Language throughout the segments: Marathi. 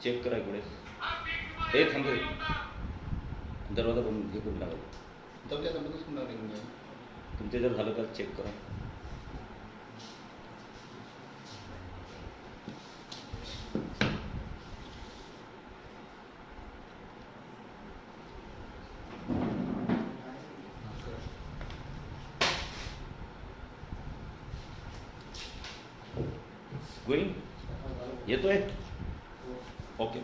चेक करा इकडे. हे थांब रे, दरवाजा बंद हे करून लागला. तुमचे जर झालं तर चेक करा. गोईंग येतोय. ओके.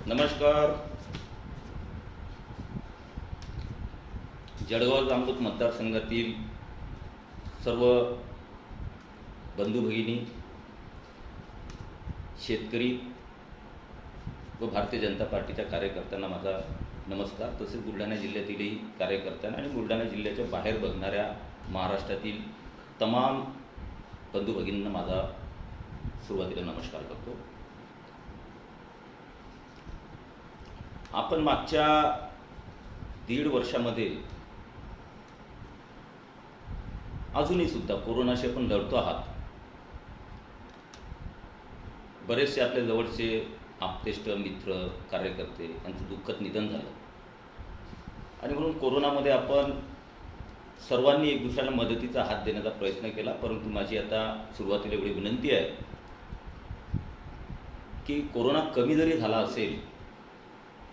नमस्कार. जळगाव जामोद मतदारसंघातील सर्व बंधू भगिनी, शेतकरी व भारतीय जनता पार्टीच्या कार्यकर्त्यांना माझा नमस्कार. तसेच बुलढाणा जिल्ह्यातीलही कार्यकर्त्यांना आणि बुलढाणा जिल्ह्याच्या बाहेर बघणाऱ्या महाराष्ट्रातील तमाम बंधू भगिनींना माझा सुरुवातीला नमस्कार करतो. आपण मागच्या 1.5 वर्षामध्ये अजूनही सुद्धा कोरोनाशी आपण लढतो आहात. बरेचसे आपल्या जवळचे आप्तेष्ट मित्र कार्यकर्ते यांचं दुःखद निधन झालं आणि म्हणून कोरोनामध्ये आपण सर्वांनी एक दुसऱ्याला मदतीचा हात देण्याचा प्रयत्न केला. परंतु माझी आता सुरुवातीला एवढी विनंती आहे की कोरोना कमी जरी झाला असेल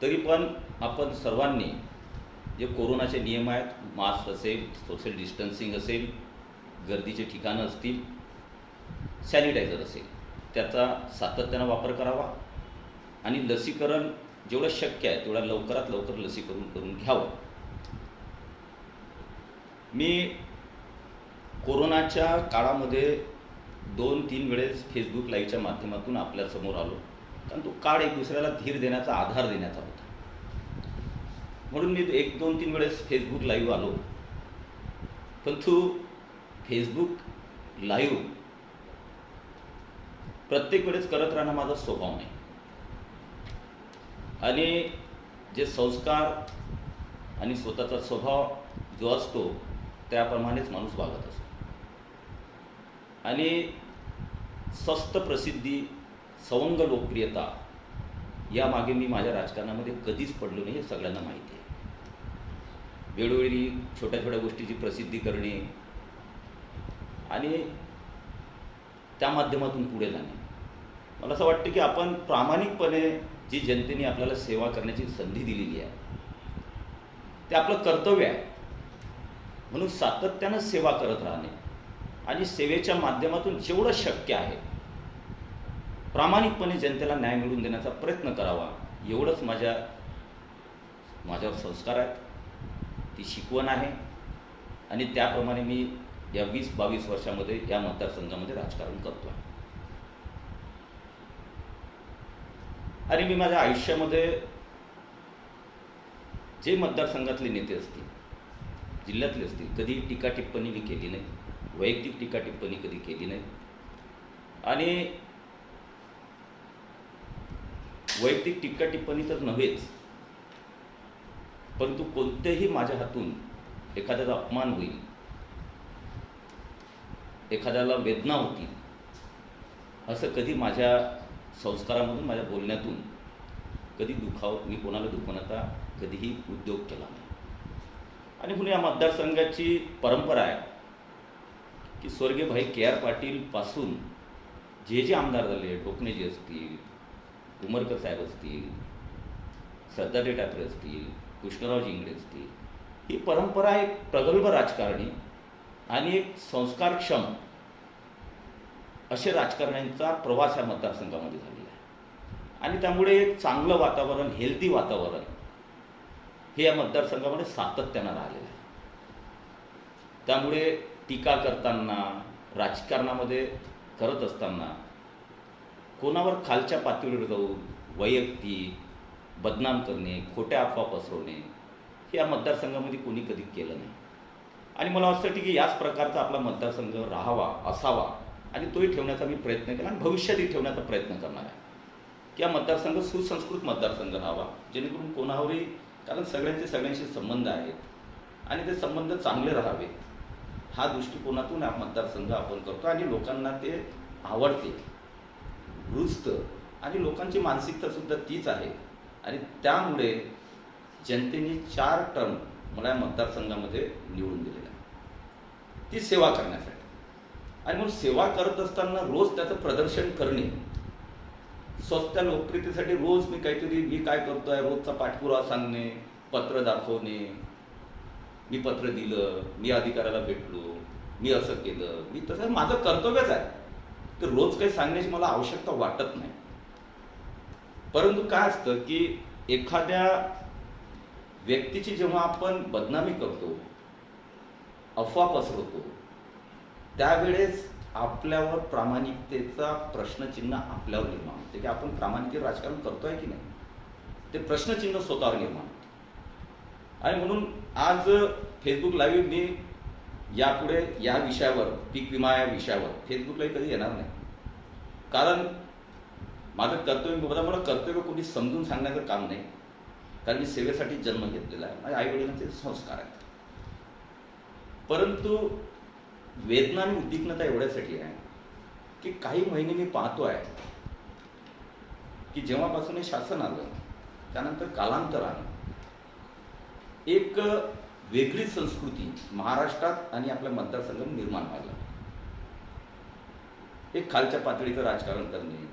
तरी पण आपण सर्वांनी जे कोरोनाचे नियम आहेत, मास्क असेल, सोशल डिस्टन्सिंग असेल, गर्दीचे ठिकाणं असतील, सॅनिटायझर असेल, त्याचा सातत्यानं वापर करावा आणि लसीकरण जेवढं शक्य आहे तेवढ्या लवकरात लवकर लसीकरण करून घ्यावं. मी कोरोनाच्या काळामध्ये 2-3 वेळेस फेसबुक लाईव्हच्या माध्यमातून आपल्यासमोर आलो, कारण तो काळ एक दुसऱ्याला धीर देण्याचा, आधार देण्याचा होता. म्हणून मी 1-2-3 वेळेस फेसबुक लाईव्ह आलो. परंतु फेसबुक लाईव्ह प्रत्येक वेळेस करत राहणं माझा स्वभाव नाही आणि जे संस्कार आणि स्वतःचा स्वभाव जो असतो त्याप्रमाणेच माणूस वागत असतो. आणि स्वस्त प्रसिद्धी, सवंग लोकप्रियता यामागे मी माझ्या राजकारणामध्ये कधीच पडलो नाही, हे सगळ्यांना माहिती आहे. वेळोवेळी छोट्या छोट्या गोष्टीची प्रसिद्धी करणे आणि त्या माध्यमातून पुढे जाणे. मला असं वाटतं की आपण प्रामाणिकपणे जी जनतेने आपल्याला सेवा करण्याची संधी दिलेली आहे ते आपलं कर्तव्य आहे. म्हणून सातत्यानं सेवा करत राहणे आणि सेवेच्या माध्यमातून जेवढं शक्य आहे प्रामाणिकपणे जनतेला न्याय मिळवून देण्याचा प्रयत्न करावा, एवढंच माझ्यावर संस्कार आहेत, ती शिकवण आहे आणि त्याप्रमाणे मी या 20-22 वर्षामध्ये या मतदारसंघामध्ये राजकारण करतो आहे. आणि मी माझ्या आयुष्यामध्ये जे मतदारसंघातले नेते असतील, जिल्ह्यातले असतील, कधी टीका टिप्पणी मी केली नाही, वैयक्तिक टीका टिप्पणी कधी केली नाही. आणि वैयक्तिक टीका टिप्पणी तर नव्हेच, परंतु कोणत्याही माझ्या हातून एखाद्याचा अपमान होईल, एखाद्याला वेदना होतील, असं कधी माझ्या संस्कारामधून, माझ्या बोलण्यातून कधी मी कोणाला दुखवण्याचा कधीही उद्योग केला नाही. आणि म्हणून या मतदारसंघाची परंपरा आहे की स्वर्गीय भाई KR पाटीलपासून जे आमदार झाले, ढोकणेजी असतील, उमरकर साहेब असतील, श्रद्धाताई ठाकरे असतील, कृष्णरावजी इंगळे असतील, ही परंपरा एक प्रगल्भ राजकारणी आणि एक संस्कारक्षम असे राजकारण्यांचा प्रवास या मतदारसंघामध्ये झालेला आहे. आणि त्यामुळे एक चांगलं वातावरण, हेल्दी वातावरण हे या मतदारसंघामध्ये सातत्यानं राहिलेलं आहे. त्यामुळे टीका करताना, राजकारणामध्ये करत असताना कोणावर खालच्या पातळीवर जाऊन वैयक्तिक बदनाम करणे, खोट्या अफवा पसरवणे हे या मतदारसंघामध्ये कोणी कधी केलं नाही. आणि मला असं वाटतं की याच प्रकारचा आपला मतदारसंघ राहावा, असावा आणि तोही ठेवण्याचा मी प्रयत्न केला आणि भविष्यातही ठेवण्याचा प्रयत्न करणार आहे की हा मतदारसंघ सुसंस्कृत मतदारसंघ राहावा, जेणेकरून कोणावरही, कारण सगळ्यांचे सगळ्यांशी संबंध आहेत आणि ते संबंध चांगले राहावे हा दृष्टिकोनातून हा मतदारसंघ आपण करतो आणि लोकांना ते आवडते, रुजतं आणि लोकांची मानसिकता सुद्धा तीच आहे. आणि त्यामुळे जनतेने 4 टर्म मला या मतदारसंघामध्ये निवडून दिलेला आहे, ती सेवा करण्यासाठी. आणि म्हणून सेवा करत असताना रोज त्याचं प्रदर्शन करणे, स्वतः लोकप्रियतेसाठी रोज मी काहीतरी, मी काय करतोय रोजचा पाठपुरावा सांगणे, पत्र दाखवणे, मी पत्र दिलं, मी अधिकाऱ्याला भेटलो, मी असं केलं, मी तसं, माझं कर्तव्यच आहे. तर रोज काही सांगण्याची मला आवश्यकता वाटत नाही. परंतु काय असतं की एखाद्या व्यक्तीची जेव्हा आपण बदनामी करतो, अफवा पसरवतो, त्यावेळेस आपल्यावर प्रामाणिकतेचा प्रश्नचिन्ह आपल्यावर निर्माण होते की आपण प्रामाणिक राजकारण करतोय की नाही, ते प्रश्नचिन्ह स्वतःवर निर्माण होते. आणि म्हणून आज फेसबुक लाईव्ह मी यापुढे या विषयावर, पीक विमा या विषयावर फेसबुकलाही कधी येणार नाही. कारण माझं कर्तव्य, मला कर्तव्य कोणी समजून सांगण्याचं काम नाही, कारण मी सेवेसाठी जन्म घेतलेला आहे, माझ्या आईवडिलांचे संस्कार आहेत. परंतु वेदना आणि उद्विग्नता एवढ्यासाठी आहे की काही महिने मी पाहतोय की जेव्हापासून हे शासन आलं त्यानंतर कालांतरानं एक वेगळी संस्कृती महाराष्ट्रात आणि आपल्या मतदारसंघात निर्माण व्हायला. एक खालच्या पातळीचं राजकारण करणे,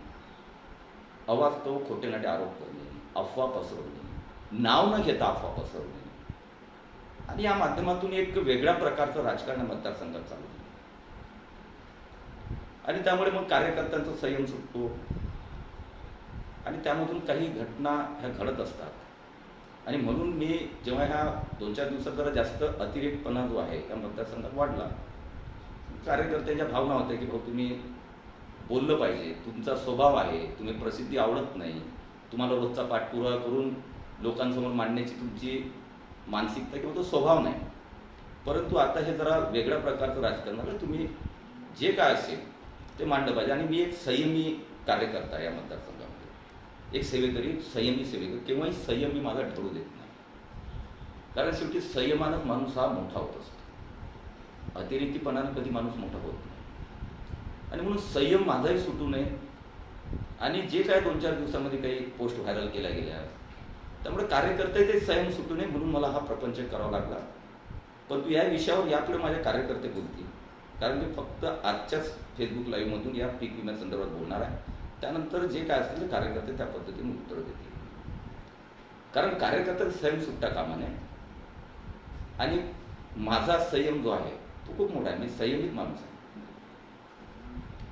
अवास्तव खोटे नाटे आरोप करणे, अफवा पसरवणे, नाव न घेता अफवा पसरवणे, आणि या माध्यमातून एक वेगळ्या प्रकारचं राजकारण मतदारसंघात चालू आहे. आणि त्यामुळे मग कार्यकर्त्यांचा संयम सुटतो आणि त्यामधून काही घटना ह्या घडत असतात. आणि म्हणून मी जेव्हा ह्या 2-4 दिवसात जरा जास्त अतिरेकपणा जो आहे त्या मतदारसंघात वाढला, कार्यकर्त्यांच्या भावना होत्या की भाऊ तुम्ही बोललं पाहिजे, तुमचा स्वभाव आहे, तुम्ही प्रसिद्धी आवडत नाही, तुम्हाला रोजचा पाठपुरावा करून लोकांसमोर मांडण्याची तुमची मानसिकता किंवा तो स्वभाव नाही. परंतु आता हे जरा वेगळ्या प्रकारचं राजकारण आहे, तुम्ही जे काय असेल ते मांडलं पाहिजे. आणि मी एक संयमी कार्यकर्ता आहे या मतदारसंघामध्ये, एक सेवेकरी, संयमी सेवेकरी. केव्हाही संयम मी माझा ठरवू देत नाही, कारण शेवटी संयमानंच माणूस हा मोठा होत असतो, अतिरेकीपणानं कधी माणूस मोठा होत नाही. आणि म्हणून संयम माझाही सुटू नये. आणि जे काय 2-4 दिवसामध्ये काही पोस्ट व्हायरल केल्या गेल्या, त्यामुळे कार्यकर्त्याचे संयम सुटू नये म्हणून मला हा प्रपंच करावा लागला. परंतु या विषयावर यापुढे माझे कार्यकर्ते बोलतील, कारण मी फक्त आजच्याच फेसबुक लाईव्हमधून या पीक विम्यासंदर्भात बोलणार आहे. त्यानंतर जे काय असतील ते कार्यकर्ते त्या पद्धतीने उत्तर देतील, कारण कार्यकर्त्याचा संयम सुट्टा कामा नये. आणि माझा संयम जो आहे तो खूप मोठा आहे, मी संयमित माणूस आहे.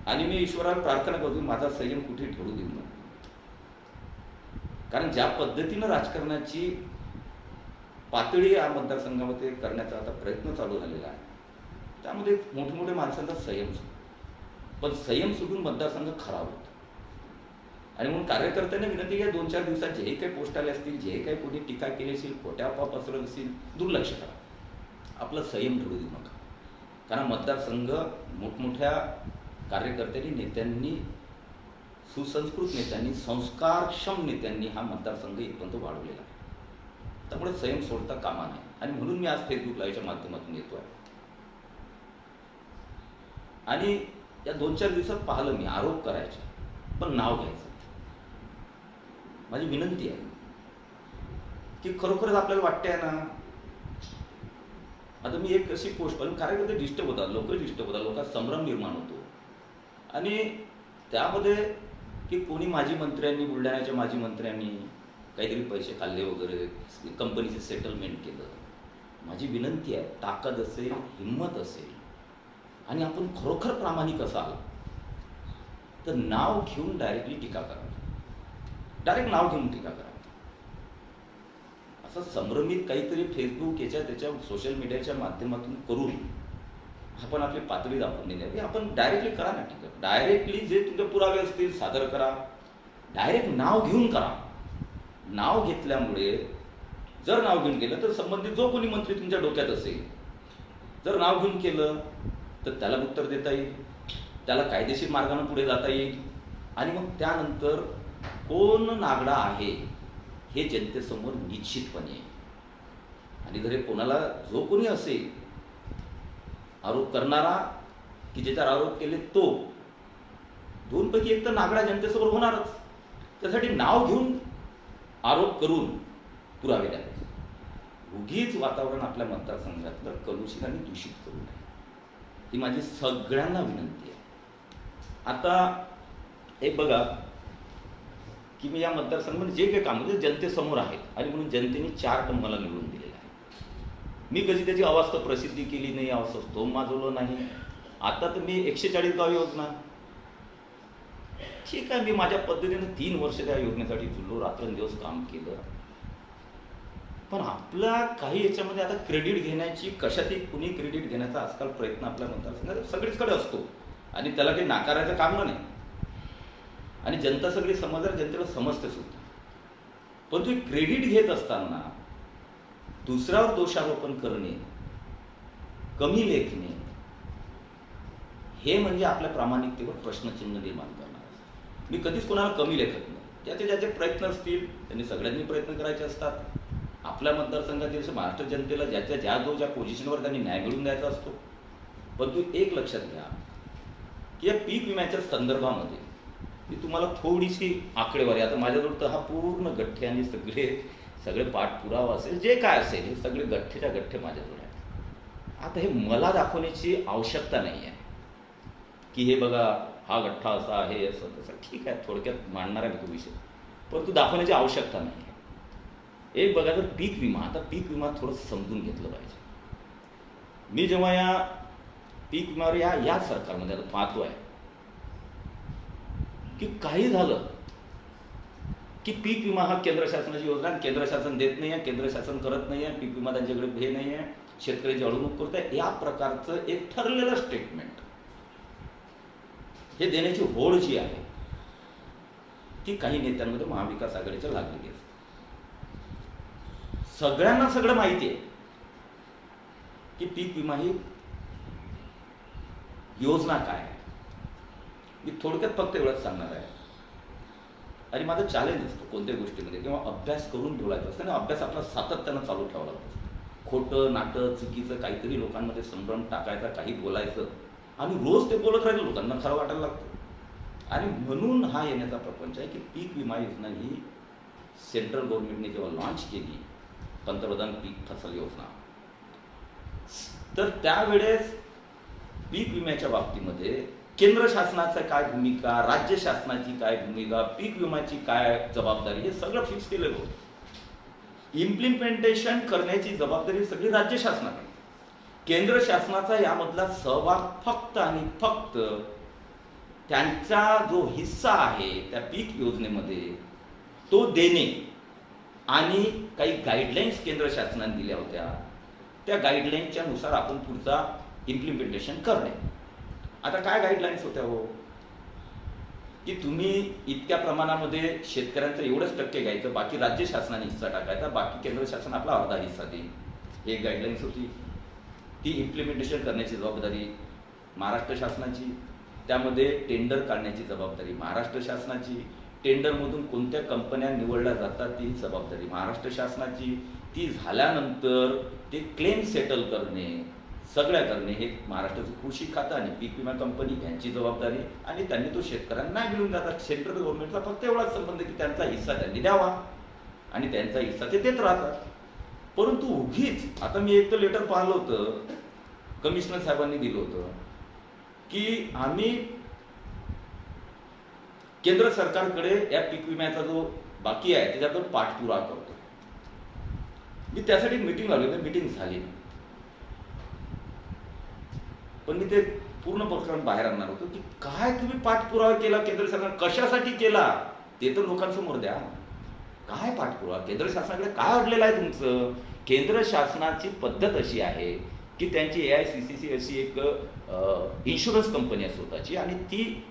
आणि मी ईश्वराला प्रार्थना करतो माझा संयम कुठे ठेवू देऊ नये, कारण ज्या पद्धतीनं राजकारणाची पातळी या मतदारसंघामध्ये करण्याचा आता प्रयत्न चालू झालेला आहे, त्यामध्ये मोठमोठ्या माणसांचा संयम सुटतो. पण संयम सुटून मतदारसंघ खराब होतो. आणि म्हणून कार्यकर्त्यांना विनंती की 2-4 दिवसात जे काही पोस्ट आले असतील, जे काही कोणी टीका केली असेल, खोट्या अफवा पसरत असतील, दुर्लक्ष करा, आपला संयम ठेवू देऊ नका. कारण मतदारसंघ मोठमोठ्या कार्यकर्त्यांनी, नेत्यांनी, सुसंस्कृत नेत्यांनी, संस्कारक्षम नेत्यांनी हा मतदारसंघ इथपर्यंत वाढवलेला आहे. त्यामुळे संयम सोडता कामा नये. आणि म्हणून मी आज फेसबुक लाईव्हच्या माध्यमातून येतोय. आणि या 2-4 दिवसात पाहिलं मी, आरोप करायचे पण नाव घ्यायचं. माझी विनंती आहे की खरोखरच आपल्याला वाटतंय ना, आता मी एक अशी पोस्ट पाहिली, कार्यकर्ते डिस्टर्ब होतात, लोक डिस्टर्ब होतात, लोकांत संभ्रम निर्माण होतो. आणि त्यामध्ये की कोणी माजी मंत्र्यांनी, बुलढाण्याच्या माजी मंत्र्यांनी काहीतरी पैसे खाल्ले वगैरे, कंपनीचे सेटलमेंट केलं. माझी विनंती आहे, ताकद असेल, हिंमत असेल आणि आपण खरोखर प्रामाणिक असाल तर नाव घेऊन डायरेक्टली टीका करा, डायरेक्ट नाव घेऊन टीका करा. असं संभ्रमित काहीतरी फेसबुक याच्या त्याच्या सोशल मीडियाच्या माध्यमातून करून आपण आपली पातळी दाखवून दिली. आपण डायरेक्टली करा ना टीका, डायरेक्टली जे तुमचे पुरावे असतील सादर करा, डायरेक्ट नाव घेऊन करा. नाव घेतल्यामुळे जर नाव घेऊन केलं तर संबंधित जो कोणी मंत्री तुमच्या डोक्यात असेल, जर नाव घेऊन केलं तर त्याला उत्तर देता येईल, त्याला कायदेशीर मार्गाने पुढे जाता येईल. आणि मग त्यानंतर कोण नागडा आहे हे जनतेसमोर निश्चितपणे. आणि जर कोणाला जो कोणी असेल आरोप करणारा की ज्याच्यावर आरोप केले तो, दोनपैकी एक तर नागडा जनतेसमोर होणारच. त्यासाठी नाव घेऊन आरोप करून पुरावे द्यावे. उगीच वातावरण आपल्या मतदारसंघातलं कलुषित आणि दूषित करू नये, ही माझी सगळ्यांना विनंती आहे. आता एक बघा की मी या मतदारसंघामध्ये जे काही काम जनतेसमोर आहेत आणि म्हणून जनतेने 4 टर्म मला निवडून दिलेला आहे. मी कधी त्याची अवास्तव प्रसिद्धी केली नाही, अवास्तव स्तोम माजवलं नाही. आता तर मी 140 गाव योजना, ठीक आहे, मी माझ्या पद्धतीने 3 वर्ष त्या योजनेसाठी झुललो, रात्रंदिवस काम केलं. पण आपला काही याच्यामध्ये आता क्रेडिट घेण्याची, कशातही कुणी क्रेडिट घेण्याचा आजकाल प्रयत्न आपल्या मतदारसंघात सगळीचकडे असतो आणि त्याला काही नाकारायचं काम नाही. आणि जनता सगळी समजदार, जनतेला समजते सुद्धा. पण तुम्ही क्रेडिट घेत असताना दुसऱ्यावर दोषारोपण करणे, कमी लेखणे, हे म्हणजे आपल्या प्रामाणिकतेवर प्रश्नचिन्ह निर्माण करणार. मी कधीच कोणाला कमी लेखत नाही. ज्याचे ज्याचे प्रयत्न असतील त्यांनी सगळ्यांनी प्रयत्न करायचे असतात. आपल्या मतदारसंघातील महाराष्ट्र जनतेला ज्या पोझिशनवर त्यांनी न्याय मिळवून द्यायचा असतो. परंतु एक लक्षात घ्या की या पीक विम्याच्या संदर्भामध्ये मी तुम्हाला थोडीशी आकडेवारी, आता माझ्याजवळ तर हा पूर्ण गठ्ठे आणि सगळे पाठपुरावा असेल, जे काय असेल, हे सगळे गठ्ठेच्या गठ्ठे माझ्याजवळ आहेत. आता हे मला दाखवण्याची आवश्यकता नाही आहे की हे बघा हा गठ्ठा असा आहे, असं तसं. ठीक आहे, थोडक्यात मांडणार आहे तो विषय, परंतु दाखवण्याची आवश्यकता नाही आहे. एक बघा, तर पीक विमा, आता पीक विमा थोडं समजून घेतलं पाहिजे. मी जेव्हा या पीक विम्यावर या सरकारमध्ये आता पाहतोय की काही झालं की पीक विमा हा केंद्र शासनाची योजना, केंद्र शासन देत नाही आहे, केंद्र शासन करत नाही आहे, पीक विमा त्यांच्याकडे हे नाही आहे, शेतकऱ्याची अडवणूक करत आहे, या प्रकारचं एक ठरलेलं स्टेटमेंट हे देण्याची होड जी आहे ती काही नेत्यांमध्ये महाविकास आघाडीच्या लागलेली असते. सगळ्यांना सगळं माहिती आहे की पीक विमा ही योजना काय आहे. मी थोडक्यात फक्त एवढंच सांगणार आहे. आणि माझं चॅलेंज असतो कोणत्या गोष्टीमध्ये, किंवा अभ्यास करून ठेवायचा असतं ना, अभ्यास आपला सातत्यानं चालू ठेवावा लागतो. खोटं नाटक चुकीचं काहीतरी लोकांमध्ये संभ्रम टाकायचा, काही बोलायचं आणि रोज ते बोलत राहिलं, लोकांना खरं वाटायला लागतं. आणि म्हणून हा येण्याचा प्रपंच आहे की पीक विमा योजना ही सेंट्रल गव्हर्नमेंटने जेव्हा लॉन्च केली, पंतप्रधान पीक फसल योजना, तर त्यावेळेस पीक विम्याच्या बाबतीमध्ये केंद्र शासनाची काय भूमिका, राज्य शासनाची काय भूमिका, पीक विम्याची काय जबाबदारी, हे सगळं फिक्स केलेलं होतं. इम्प्लिमेंटेशन करण्याची जबाबदारी सगळी राज्य शासनाकडे. केंद्र शासनाचा यामधला सहभाग फक्त आणि फक्त त्यांचा जो हिस्सा आहे त्या पीक योजनेमध्ये तो देणे आणि काही गाईडलाईन्स केंद्र शासनाने दिल्या होत्या, त्या गाईडलाईन्सच्या नुसार आपण पुढचा इम्प्लिमेंटेशन करणे. आता काय गाईडलाईन्स होत्या हो, की तुम्ही इतक्या प्रमाणामध्ये शेतकऱ्यांचं एवढंच टक्के घ्यायचं, बाकी राज्य शासनाने हिस्सा टाकायचा, बाकी केंद्र शासन आपला अर्धा हिस्सा देईल. ही एक गाईडलाईन्स होती. ती इम्प्लिमेंटेशन करण्याची जबाबदारी महाराष्ट्र शासनाची. त्यामध्ये टेंडर काढण्याची जबाबदारी महाराष्ट्र शासनाची. टेंडरमधून कोणत्या कंपन्या निवडल्या जातात ती जबाबदारी महाराष्ट्र शासनाची. ती झाल्यानंतर ते क्लेम सेटल करणे, सगळ्या करणे हे महाराष्ट्राचं कृषी खातं आणि पीक विमा कंपनी यांची जबाबदारी. आणि त्यांनी तो शेतकऱ्यांना नाही मिळून जातात. सेंट्रल गव्हर्नमेंटचा फक्त एवढाच संबंध की त्यांचा हिस्सा त्यांनी द्यावा आणि त्यांचा हिस्सा ते देत राहतात. परंतु उगीच आता मी एक तर लेटर पाहिलं होतं, कमिशनर साहेबांनी दिलं होतं की आम्ही केंद्र सरकारकडे या पीक विम्याचा जो बाकी आहे त्याच्याबद्दल पाठपुरावा करतो. मी त्यासाठी मीटिंग लावली, मीटिंग झाली, पण मी ते पूर्ण प्रकरण बाहेर आणणार होतो की काय तुम्ही पाठपुरावा केला केंद्र सरकार, कशासाठी केला ते तर लोकांसमोर द्या. काय पाठपुरावा, केंद्र शासनाकडे काय अडलेलं आहे तुमचं? केंद्र शासनाची पद्धत अशी आहे की त्यांची AICCC अशी एक इन्शुरन्स कंपनी आहे स्वतःची, आणि ती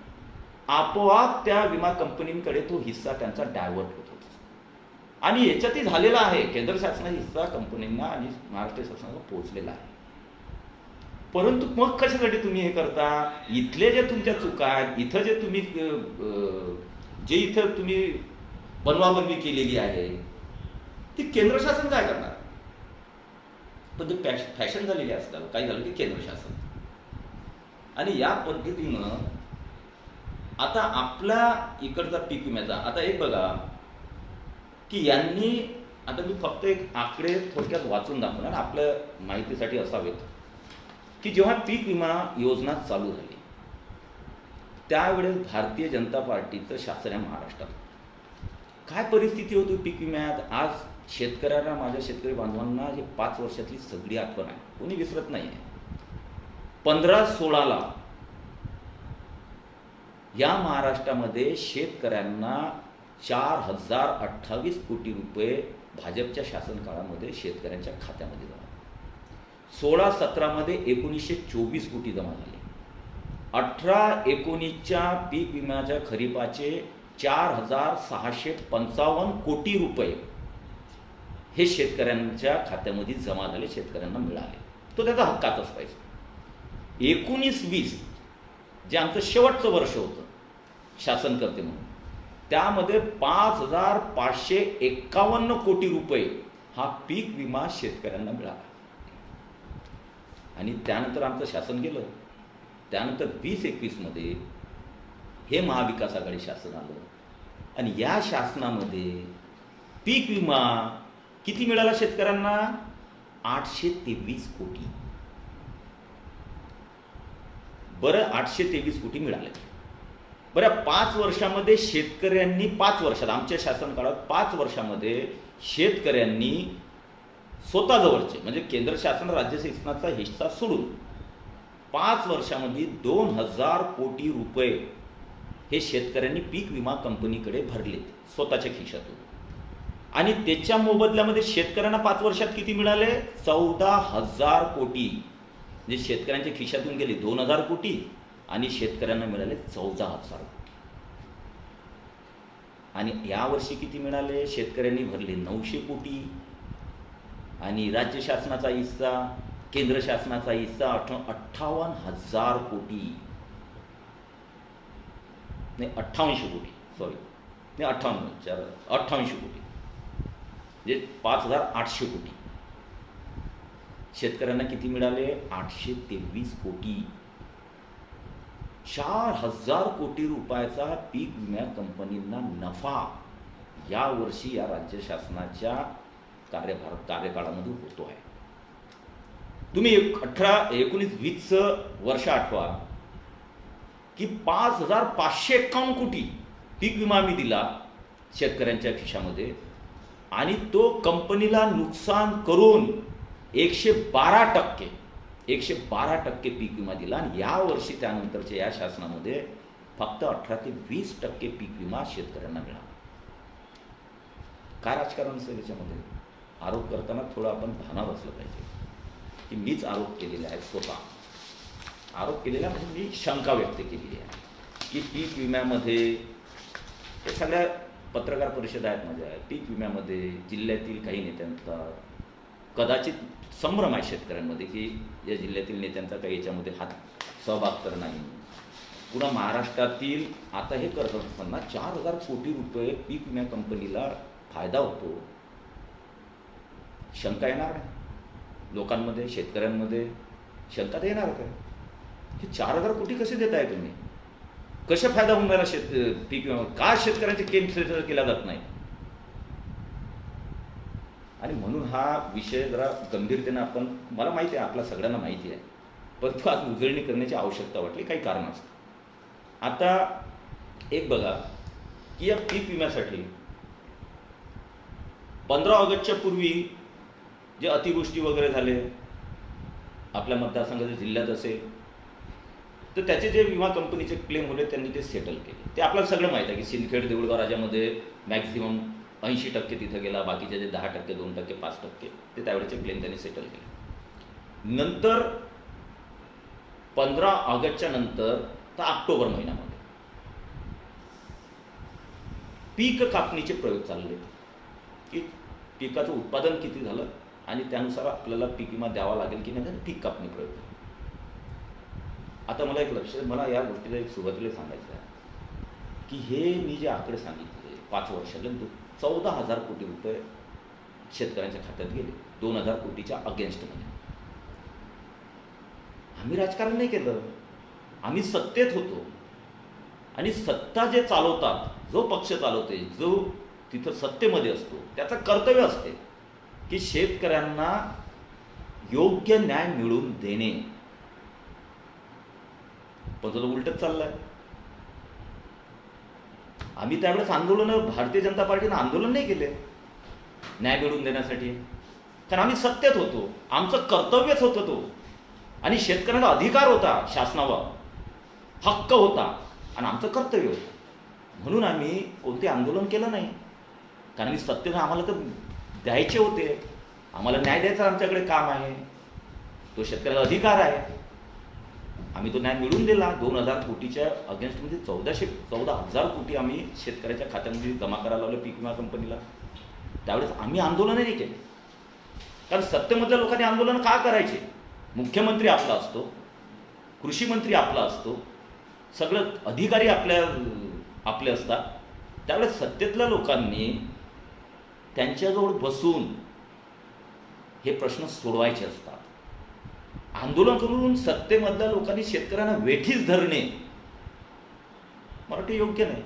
आपोआप त्या विमा कंपनींकडे तो हिस्सा त्यांचा डायव्हर्ट होतो. आणि याच्यातही झालेला आहे, केंद्र शासनाचा हिस्सा कंपनींना आणि महाराष्ट्र शासनाला पोहोचलेला आहे. परंतु मग कशासाठी तुम्ही हे करता? इथले जे तुमच्या चुका आहेत, इथं जे तुम्ही इथं तुम्ही बनवाबनवी केलेली आहे ती केंद्र शासन काय करणार? पण ते फॅशन झालेली असतात. काय झालं की केंद्र शासन आणि या पद्धतीनं आता आपल्या इकडचा पीक विम्याचा आता एक बघा की यांनी आता मी फक्त एक आकडे थोडक्यात वाचून दाखवणार आपल्या माहितीसाठी असावेत की जेव्हा पीक विमा योजना चालू झाली त्यावेळेस भारतीय जनता पार्टीचं शासन आहे महाराष्ट्रात. काय परिस्थिती होती पीक विम्यात आज शेतकऱ्यांना माझ्या शेतकरी बांधवांना हे 5 वर्षातली सगळी आठवण आहे, कोणी विसरत नाही आहे. 15-16ला या महाराष्ट्रामध्ये शेतकऱ्यांना 4028 कोटी रुपये भाजपच्या शासन काळामध्ये शेतकऱ्यांच्या खात्यामध्ये जमा. 16-17मध्ये 1924 कोटी जमा झाले. 18-19च्या पीक विम्याच्या खरीपाचे 4655 कोटी रुपये हे शेतकऱ्यांच्या खात्यामध्ये जमा झाले, शेतकऱ्यांना मिळाले. तो त्याचा हक्काचाच पैसा. 19-20 जे आमचं शेवटचं वर्ष होतं शासन करते म्हणून त्यामध्ये 5551 कोटी रुपये हा पीक विमा शेतकऱ्यांना मिळाला. आणि त्यानंतर आमचं शासन गेलं. त्यानंतर 20-21 मध्ये हे महाविकास आघाडी शासन आलं आणि या शासनामध्ये पीक विमा किती मिळाला शेतकऱ्यांना? 823 कोटी. बरं, 823 कोटी मिळाले. बरं, 5 वर्षामध्ये शेतकऱ्यांनी 5 वर्षात आमच्या शासन काळात 5 वर्षामध्ये शेतकऱ्यांनी स्वतःजवळचे म्हणजे केंद्र शासन राज्य शासनाचा हिस्सा सोडून 5 वर्षामध्ये 2000 कोटी रुपये हे शेतकऱ्यांनी पीक विमा कंपनीकडे भरले स्वतःच्या खिशातून. आणि त्याच्या मोबदल्यामध्ये शेतकऱ्यांना 5 वर्षात किती मिळाले? 14,000 कोटी. म्हणजे शेतकऱ्यांच्या खिशातून गेले 2000 कोटी आणि शेतकऱ्यांना मिळाले 14,000 कोटी. आणि यावर्षी किती मिळाले? शेतकऱ्यांनी भरले 900 कोटी आणि राज्य शासनाचा हिस्सा केंद्र शासनाचा हिस्सा 58,000 कोटी. नाही 58 कोटी, सॉरी नाही 58 कोटी म्हणजे 5,800 कोटी. शेतकऱ्यांना किती मिळाले? 823 कोटी. 4,000 कोटी रुपयाचा पीक विमा कंपनींना नफा यावर्षी या राज्य शासनाच्या कार्यकाळामध्ये होतो आहे. तुम्ही 19-20 वर्ष आठवा की 5,551 कोटी पीक विमा आम्ही दिला शेतकऱ्यांच्या खिशामध्ये आणि तो कंपनीला नुकसान करून 112% पीक विमा दिला. आणि यावर्षी त्यानंतरच्या या शासनामध्ये फक्त 18 ते 20% पीक विमा शेतकऱ्यांना मिळाला. काय राजकारण असेल याच्यामध्ये? आरोप करताना थोडं आपण भानावर असलं पाहिजे की मीच आरोप केलेले आहेत. स्वतः आरोप केलेला म्हणजे मी शंका व्यक्त केलेली आहे की पीक विम्यामध्ये हे सगळ्या पत्रकार परिषद आहेत माझ्या पीक विम्यामध्ये जिल्ह्यातील काही नेत्यांचा कदाचित संभ्रम आहे शेतकऱ्यांमध्ये की या जिल्ह्यातील नेत्यांचा काही याच्यामध्ये हात सहभाग तर नाही. पुन्हा महाराष्ट्रातील आता हे करत असताना 4,000 कोटी रुपये पीक विमा कंपनीला फायदा होतो. शंका येणार नाही लोकांमध्ये, शेतकऱ्यांमध्ये शंका तर येणार काय? हे 4,000 कोटी कसे देताय तुम्ही? कशा फायदा होऊन राहिला पीक विमा? का शेतकऱ्यांचे क्लेम सेटल केला जात नाही? आणि म्हणून हा विषय जरा गंभीरतेने आपण, मला माहिती आहे आपल्या सगळ्यांना माहिती आहे, परंतु आज उजळणी करण्याची आवश्यकता वाटली काही कारण असतं. आता एक बघा की या पीक विम्यासाठी 15 ऑगस्टच्या पूर्वी जे अतिवृष्टी वगैरे झाले आपल्या मतदारसंघाच्या जिल्ह्यात असेल तर त्याचे जे विमा कंपनीचे क्लेम होते त्यांनी ते सेटल केले. ते आपल्याला सगळं माहीत आहे की सिंदखेड देऊळगाव राजामध्ये मॅक्झिमम 80% तिथं गेला, बाकीचे जे 10%, 2%, 5% ते त्यावेळेचे क्लेम त्यांनी सेटल केले. नंतर 15 ऑगस्टच्या नंतर तर ऑक्टोबर महिन्यामध्ये पीक कापणीचे प्रयोग चालले की पिकाचं उत्पादन किती झालं आणि त्यानुसार आपल्याला पीक विमा द्यावा लागेल की नाही, पीक कापणी प्रयोग. आता मला एक मला या गोष्टीला एक सुरुवातीला सांगायचं आहे की हे मी जे आकडे सांगितले 5 वर्षाला 14,000 कोटी रुपये शेतकऱ्यांच्या खात्यात गेले 2,000 कोटीच्या अगेन्स्टमध्ये. आम्ही राजकारण नाही केलं, आम्ही सत्तेत होतो आणि सत्ता जे चालवतात, जो पक्ष चालवते, जो तिथं सत्तेमध्ये असतो, त्याचं कर्तव्य असते की शेतकऱ्यांना योग्य न्याय मिळवून देणे. पण तुला उलटच चाललंय. आम्ही त्यावेळेस भारतीय जनता पार्टीनं आंदोलन नाही केले न्याय मिळवून देण्यासाठी, कारण आम्ही सत्तेत होतो, आमचं कर्तव्यच होतं तो, आणि शेतकऱ्यांना अधिकार होता, शासनावर हक्क होता आणि आमचं कर्तव्य होतं. म्हणून आम्ही कोणते आंदोलन केलं नाही, कारण सत्तेनं आम्हाला तर द्यायचे होते, आम्हाला न्याय द्यायचं आमच्याकडे काम आहे, तो शेतकऱ्याला अधिकार आहे. आम्ही तो न्याय मिळवून दिला. 2000 कोटीच्या अगेन्स्टमध्ये 14,000 कोटी आम्ही शेतकऱ्याच्या खात्यामध्ये जमा करायला लावलं पीक विमा कंपनीला. त्यावेळेस आम्ही आंदोलनही नाही केले, कारण सत्तेमधल्या लोकांनी आंदोलन का करायचे? मुख्यमंत्री आपला असतो, कृषी मंत्री आपला असतो, सगळं अधिकारी आपले असतात. त्यावेळेस सत्तेतल्या लोकांनी त्यांच्याजवळ बसून हे प्रश्न सोडवायचे असतात. आंदोलन करून सत्तेमधल्या लोकांनी शेतकऱ्यांना वेठीस धरणे मला योग्य नाही.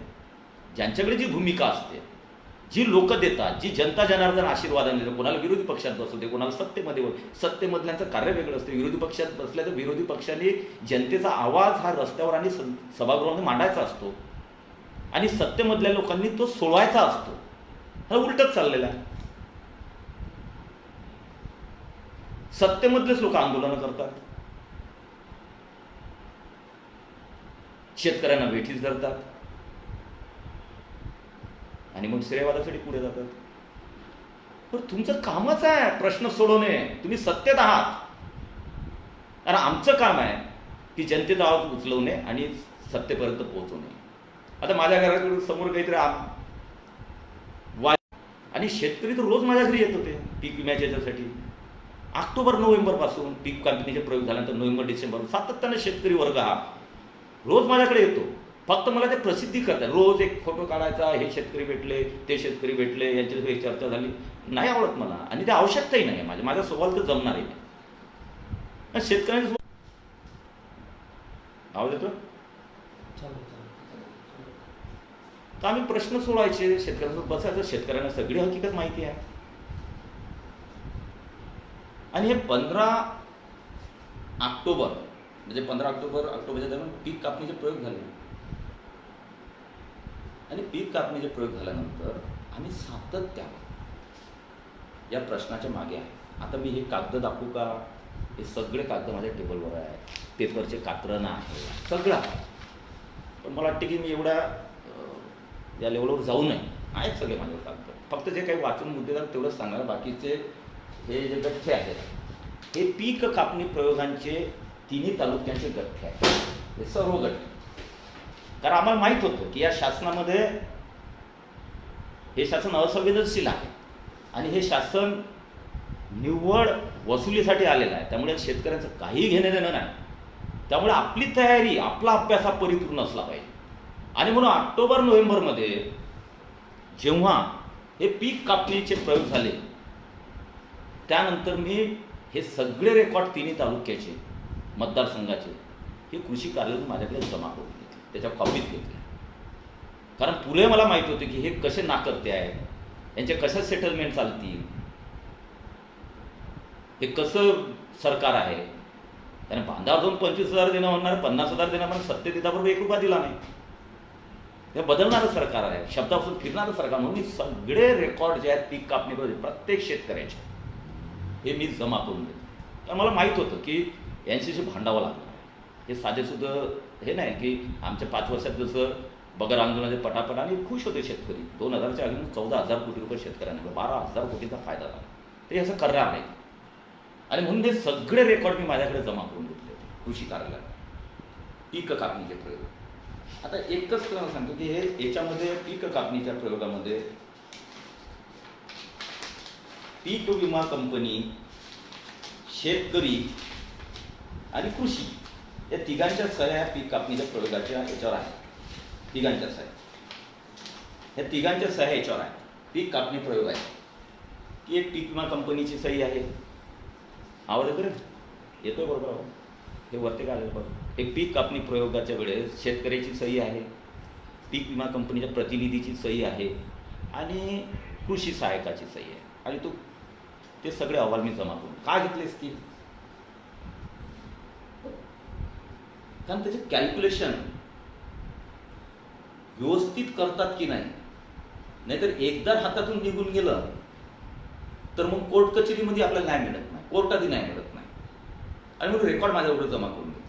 ज्यांच्याकडे जी भूमिका असते, जी लोक देतात, जी जनता जनार्दन आशीर्वादाने देतात, कोणाला विरोधी पक्षात बसवते, कोणाला सत्तेमधल्यांचं कार्य वेगळं असतं. विरोधी पक्षात बसल्या तर विरोधी पक्षाने जनतेचा आवाज हा रस्त्यावर आणि सभागृहामध्ये मांडायचा असतो, आणि सत्तेमधल्या लोकांनी तो सोडवायचा असतो. हा उलटच चाललेला आहे. सत्तेमधलेच लोक आंदोलनं करतात, शेतकऱ्यांना वेठीस धरतात आणि मग श्रेयवादासाठी पुढे जातात. पण तुमचं कामच आहे प्रश्न सोडवणे, तुम्ही सत्तेत आहात, कारण आमचं काम आहे की जनतेचा आवाज उचलवणे आणि सत्तेपर्यंत पोहोचवणे. आता माझ्या घराकडे समोर काहीतरी आणि शेतकरी तर रोज माझ्या घरी येत होते पीक विम्याच्या याच्यासाठी. ऑक्टोबर-नोव्हेंबर पासून पीक कापणीचे प्रयोग झाल्यानंतर नोव्हेंबर-डिसेंबर सातत्याने शेतकरी वर्ग हा रोज माझ्याकडे येतो. फक्त मला ते प्रसिद्धी करतात, रोज एक फोटो काढायचा, हे शेतकरी भेटले, ते शेतकरी भेटले, यांच्याशी चर्चा झाली. नाही आवडत मला, आणि ते आवश्यकताही नाही आहे. माझ्या स्वभावाला तर जमणारही नाही. शेतकऱ्यांनी आवाज येतो तर आम्ही प्रश्न सोडवायचे, शेतकऱ्यांसोबत बसायचं. शेतकऱ्यांना सगळी हकीकत माहिती आहे. आणि हे 15 ऑक्टोबर म्हणजे 15 ऑक्टोबरच्या दरम्यान पीक कापणीचे प्रयोग झाले, आणि पीक कापणीचे प्रयोग झाल्यानंतर आम्ही सातत्याने या प्रश्नाच्या मागे आहे. आता मी हे कागद दाखवू का? हे सगळे कागद माझ्या टेबलवर आहे, पेपरचे कात्रणं आहे, सगळं. पण मला वाटते की मी एवढ्या या लेवलवर जाऊ नये. आहेत सगळे माझ्यावर कागद, फक्त जे काही वाचून मुद्देदार तेवढंच सांगणार. बाकीचे हे जे गठ्ठे आहेत, हे पीक कापणी प्रयोगांचे तिन्ही तालुक्यांचे गठ्ठे आहेत, हे सर्व गठ्ठे. कारण आम्हाला माहीत होतं की या शासनामध्ये हे शासन असंवेदनशील आहे, आणि हे शासन निव्वळ वसुलीसाठी आलेलं आहे. त्यामुळे शेतकऱ्यांचं काही घेणं देणं नाही. त्यामुळे आपली तयारी, आपला अभ्यास हा परिपूर्ण असला पाहिजे. आणि म्हणून ऑक्टोबर-नोव्हेंबरमध्ये जेव्हा हे पीक कापणीचे प्रयोग झाले, त्यानंतर मी हे सगळे रेकॉर्ड तिन्ही तालुक्याचे, मतदारसंघाचे, हे कृषी कार्यालयातून माझ्याकडे जमा करून घेतले, त्याच्या कॉपीज घेतल्या. कारण पुढे मला माहिती होते की हे कसे नाकर्ते आहेत, यांचे कसे सेटलमेंट चालतील, हे कसं सरकार आहे. त्याने बांधावर जाऊन 25,000 देणं म्हणणार, 50,000 देणं म्हणून सत्तेत येताबरोबर 1 रुपया दिला नाही. हे बदलणारं सरकार आहे, शब्दापासून फिरणारं सरकार. म्हणून मी सगळे रेकॉर्ड जे आहेत पीक कापणी प्रत्येक शेतकऱ्याचे, हे मी जमा करून देतो. तर मला माहीत होतं की यांच्याशी भांडावं लागणार आहे. हे साधेसुद्धा हे नाही की आमच्या 5 वर्षात जसं बगर आंदोलनाचे पटापट, आणि खुश होते शेतकरी. 2000च्या अगदी 14,000 कोटी रुपये शेतकऱ्यांना, 12,000 कोटीचा फायदा झाला. ते असं करणार नाही. आणि म्हणून हे सगळे रेकॉर्ड मी माझ्याकडे जमा करून घेतले कृषी कार्यालयात पीक कापणीचे प्रयोग. आता एकच सांगतो की हे याच्यामध्ये पीक कापणीच्या प्रयोगामध्ये पीक विमा कंपनी, शेतकरी आणि कृषी या तिघांच्या सह्या पीक कापणीच्या प्रयोगाच्या याच्यावर आहेत. तिघांच्या सह्या, या तिघांच्या सह्या याच्यावर आहे. पीक कापणी प्रयोग आहे की एक पीक विमा कंपनीची सही आहे. आवाज येतो रे? येतोय बरोबर आवाज? हे वरते काय आलेलं बघ. एक पीक कापणी प्रयोगाच्या वेळेस शेतकऱ्याची सही आहे, पीक विमा कंपनीच्या प्रतिनिधीची सही आहे आणि कृषी सहायकाची सही आहे. आणि तो ते सगळे अहवाल मी जमा करून का घेतलेस की, कारण त्याचे कॅल्क्युलेशन व्यवस्थित करतात की नाही. नाहीतर एकदा हातातून निघून गेलं तर मग कोर्ट कचेरीमध्ये आपल्याला नाही मिळत नाही, कोर्टातही नाही मिळत नाही. आणि मग रेकॉर्ड माझ्याकडे जमा करून घेतले.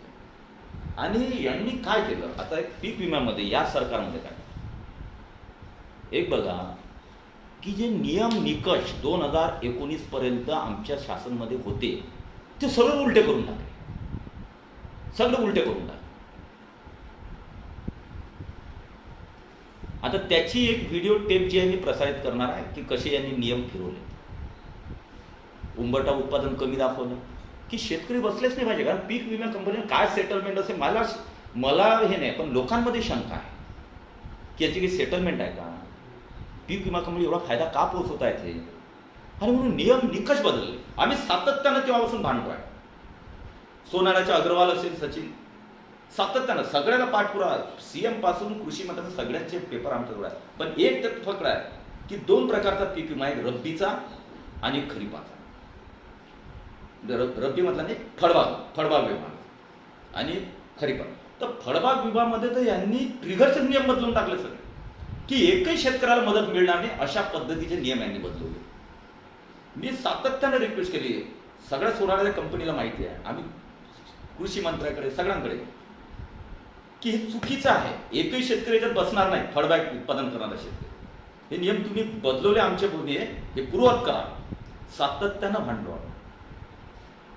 आणि यांनी काय केलं आता एक पीक विम्यामध्ये या सरकारमध्ये काय एक बघा की जे नियम निकष 2019 पर्यंत आमच्या शासनमध्ये होते ते सगळं उलटे करून टाकले, सगळं उलटे करून टाकले. आता त्याची एक व्हिडिओ टेप जी आहे मी प्रसारित करणार आहे की कसे यांनी नियम फिरवले. उंबरठा उत्पादन कमी दाखवलं की शेतकरी बसलेच नाही पाहिजे, कारण पीक विमा कंपनीने काय सेटलमेंट असेल मला हे नाही, पण लोकांमध्ये शंका आहे की याची काही सेटलमेंट आहे का, पीक विमा कंपनी एवढा फायदा का पोहोचवता येते. आणि म्हणून नियम निकष बदलले. आम्ही सातत्यानं तेव्हापासून भांडतोय. सोनाराच्या अग्रवाल असेल, सचिन सातत्यानं सगळ्याला पाठपुरावा, सीएम पासून कृषी मंत्र्यांचे सगळ्यांचे पेपर आमच्याकडे आहे. पण एक तर फक्त आहे की 2 प्रकारचा पीक विमा आहे, रब्बीचा आणि खरीपाचा. रब्बी म्हटलं नाही, फळबाग विमा आणि खरीपाचा. तर फळबाग विभागामध्ये तर यांनी ट्रिगरचे नियम बदलून टाकले सगळे की एकही शेतकऱ्याला मदत मिळणार नाही अशा पद्धतीचे नियम यांनी बदलवले. मी सातत्याने रिक्वेस्ट केली, सगळ्या सोनाराच्या कंपनीला माहिती आहे, आम्ही कृषी मंत्र्याकडे सगळ्यांकडे, की हे चुकीचं आहे. एकही शेतकरी याच्यात बसणार नाही, फळबाग उत्पादन करणारा शेतकरी. हे नियम तुम्ही बदलवले आमच्या पूर्वी, हे पूर्ववत करा. सातत्यानं भांडवल.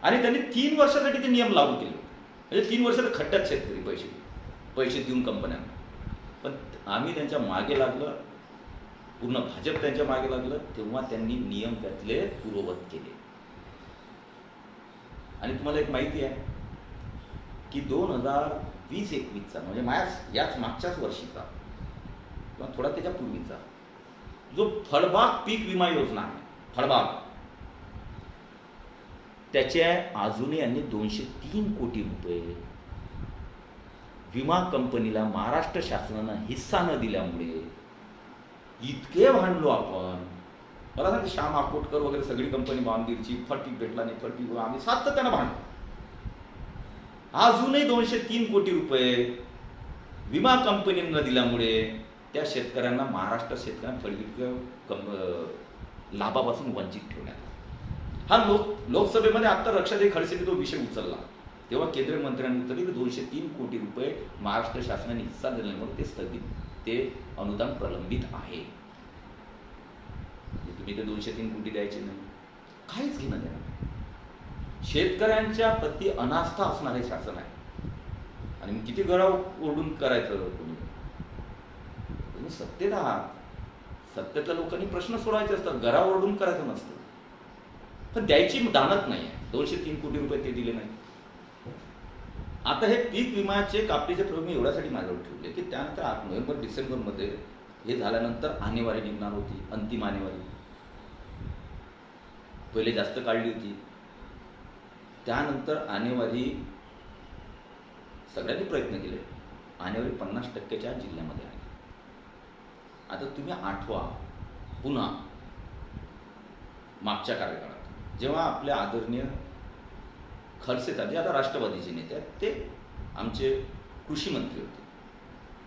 आणि त्यांनी 3 वर्षासाठी ते नियम लागू केले. म्हणजे 3 वर्ष तर खड्ड्यात शेतकरी पैसे देऊन कंपन्यांना. पण आम्ही त्यांच्या मागे लागलं, पूर्ण भाजप त्यांच्या मागे लागलं, तेव्हा त्यांनी नियम त्यातले पूर्ववत केले. आणि तुम्हाला एक माहिती आहे की 2020-21चा म्हणजे याच मागच्याच वर्षीचा किंवा थोडा त्याच्या पूर्वीचा जो फळबाग पीक विमा योजना आहे, फळबाग, त्याच्या अजूनही यांनी 203 कोटी रुपये विमा कंपनीला महाराष्ट्र शासनानं हिस्सा न दिल्यामुळे इतके भांडलो आपण. मला सांगते श्याम आकोटकर वगैरे सगळी कंपनी बांधीरची, फळपीक भेटला नाही, फळपीक आम्ही सातत्यानं भांडलो. अजूनही 203 कोटी रुपये विमा कंपनीनं दिल्यामुळे त्या शेतकऱ्यांना, महाराष्ट्र शेतकऱ्यांना फळपीक लाभापासून वंचित ठेवण्यात. हा लोकसभेमध्ये आता रक्षाताई खडसेंनी तो विषय उचलला, तेव्हा केंद्रीय मंत्र्यांनी तरी 203 कोटी रुपये महाराष्ट्र शासनाने हिस्सा दिल्यामुळे ते स्थगित, ते अनुदान प्रलंबित आहे. तुम्ही ते 203 कोटी द्यायचे नाही, काहीच घेणं देणार. शेतकऱ्यांच्या प्रति अनास्था असणारे शासन आहे. आणि मग किती गळा ओढून करायचं तुम्ही सत्तेत आहात, सत्तेतल्या लोकांनी प्रश्न सोडवायचे असतात, गळा ओढून करायचं नसतं. पण द्यायची दानत नाही आहे. 203 कोटी रुपये ते दिले नाही. आता हे पीक विम्याचे कापणीचे प्रयोग मी एवढ्यासाठी माझ्यावर ठेवले की त्यानंतर नोव्हेंबर-डिसेंबरमध्ये हे झाल्यानंतर आणेवारी निघणार होती, अंतिम आणेवारी. पहिले जास्त काढली होती, त्यानंतर आणेवारी सगळ्यांनी प्रयत्न केले, आणेवारी 50%च्या जिल्ह्यामध्ये आली. आता तुम्ही आठवा पुन्हा मागच्या कार्यकाळात जेव्हा आपले आदरणीय खडसे साहेब, जे आता राष्ट्रवादीचे नेते आहेत, ते आमचे कृषी मंत्री होते,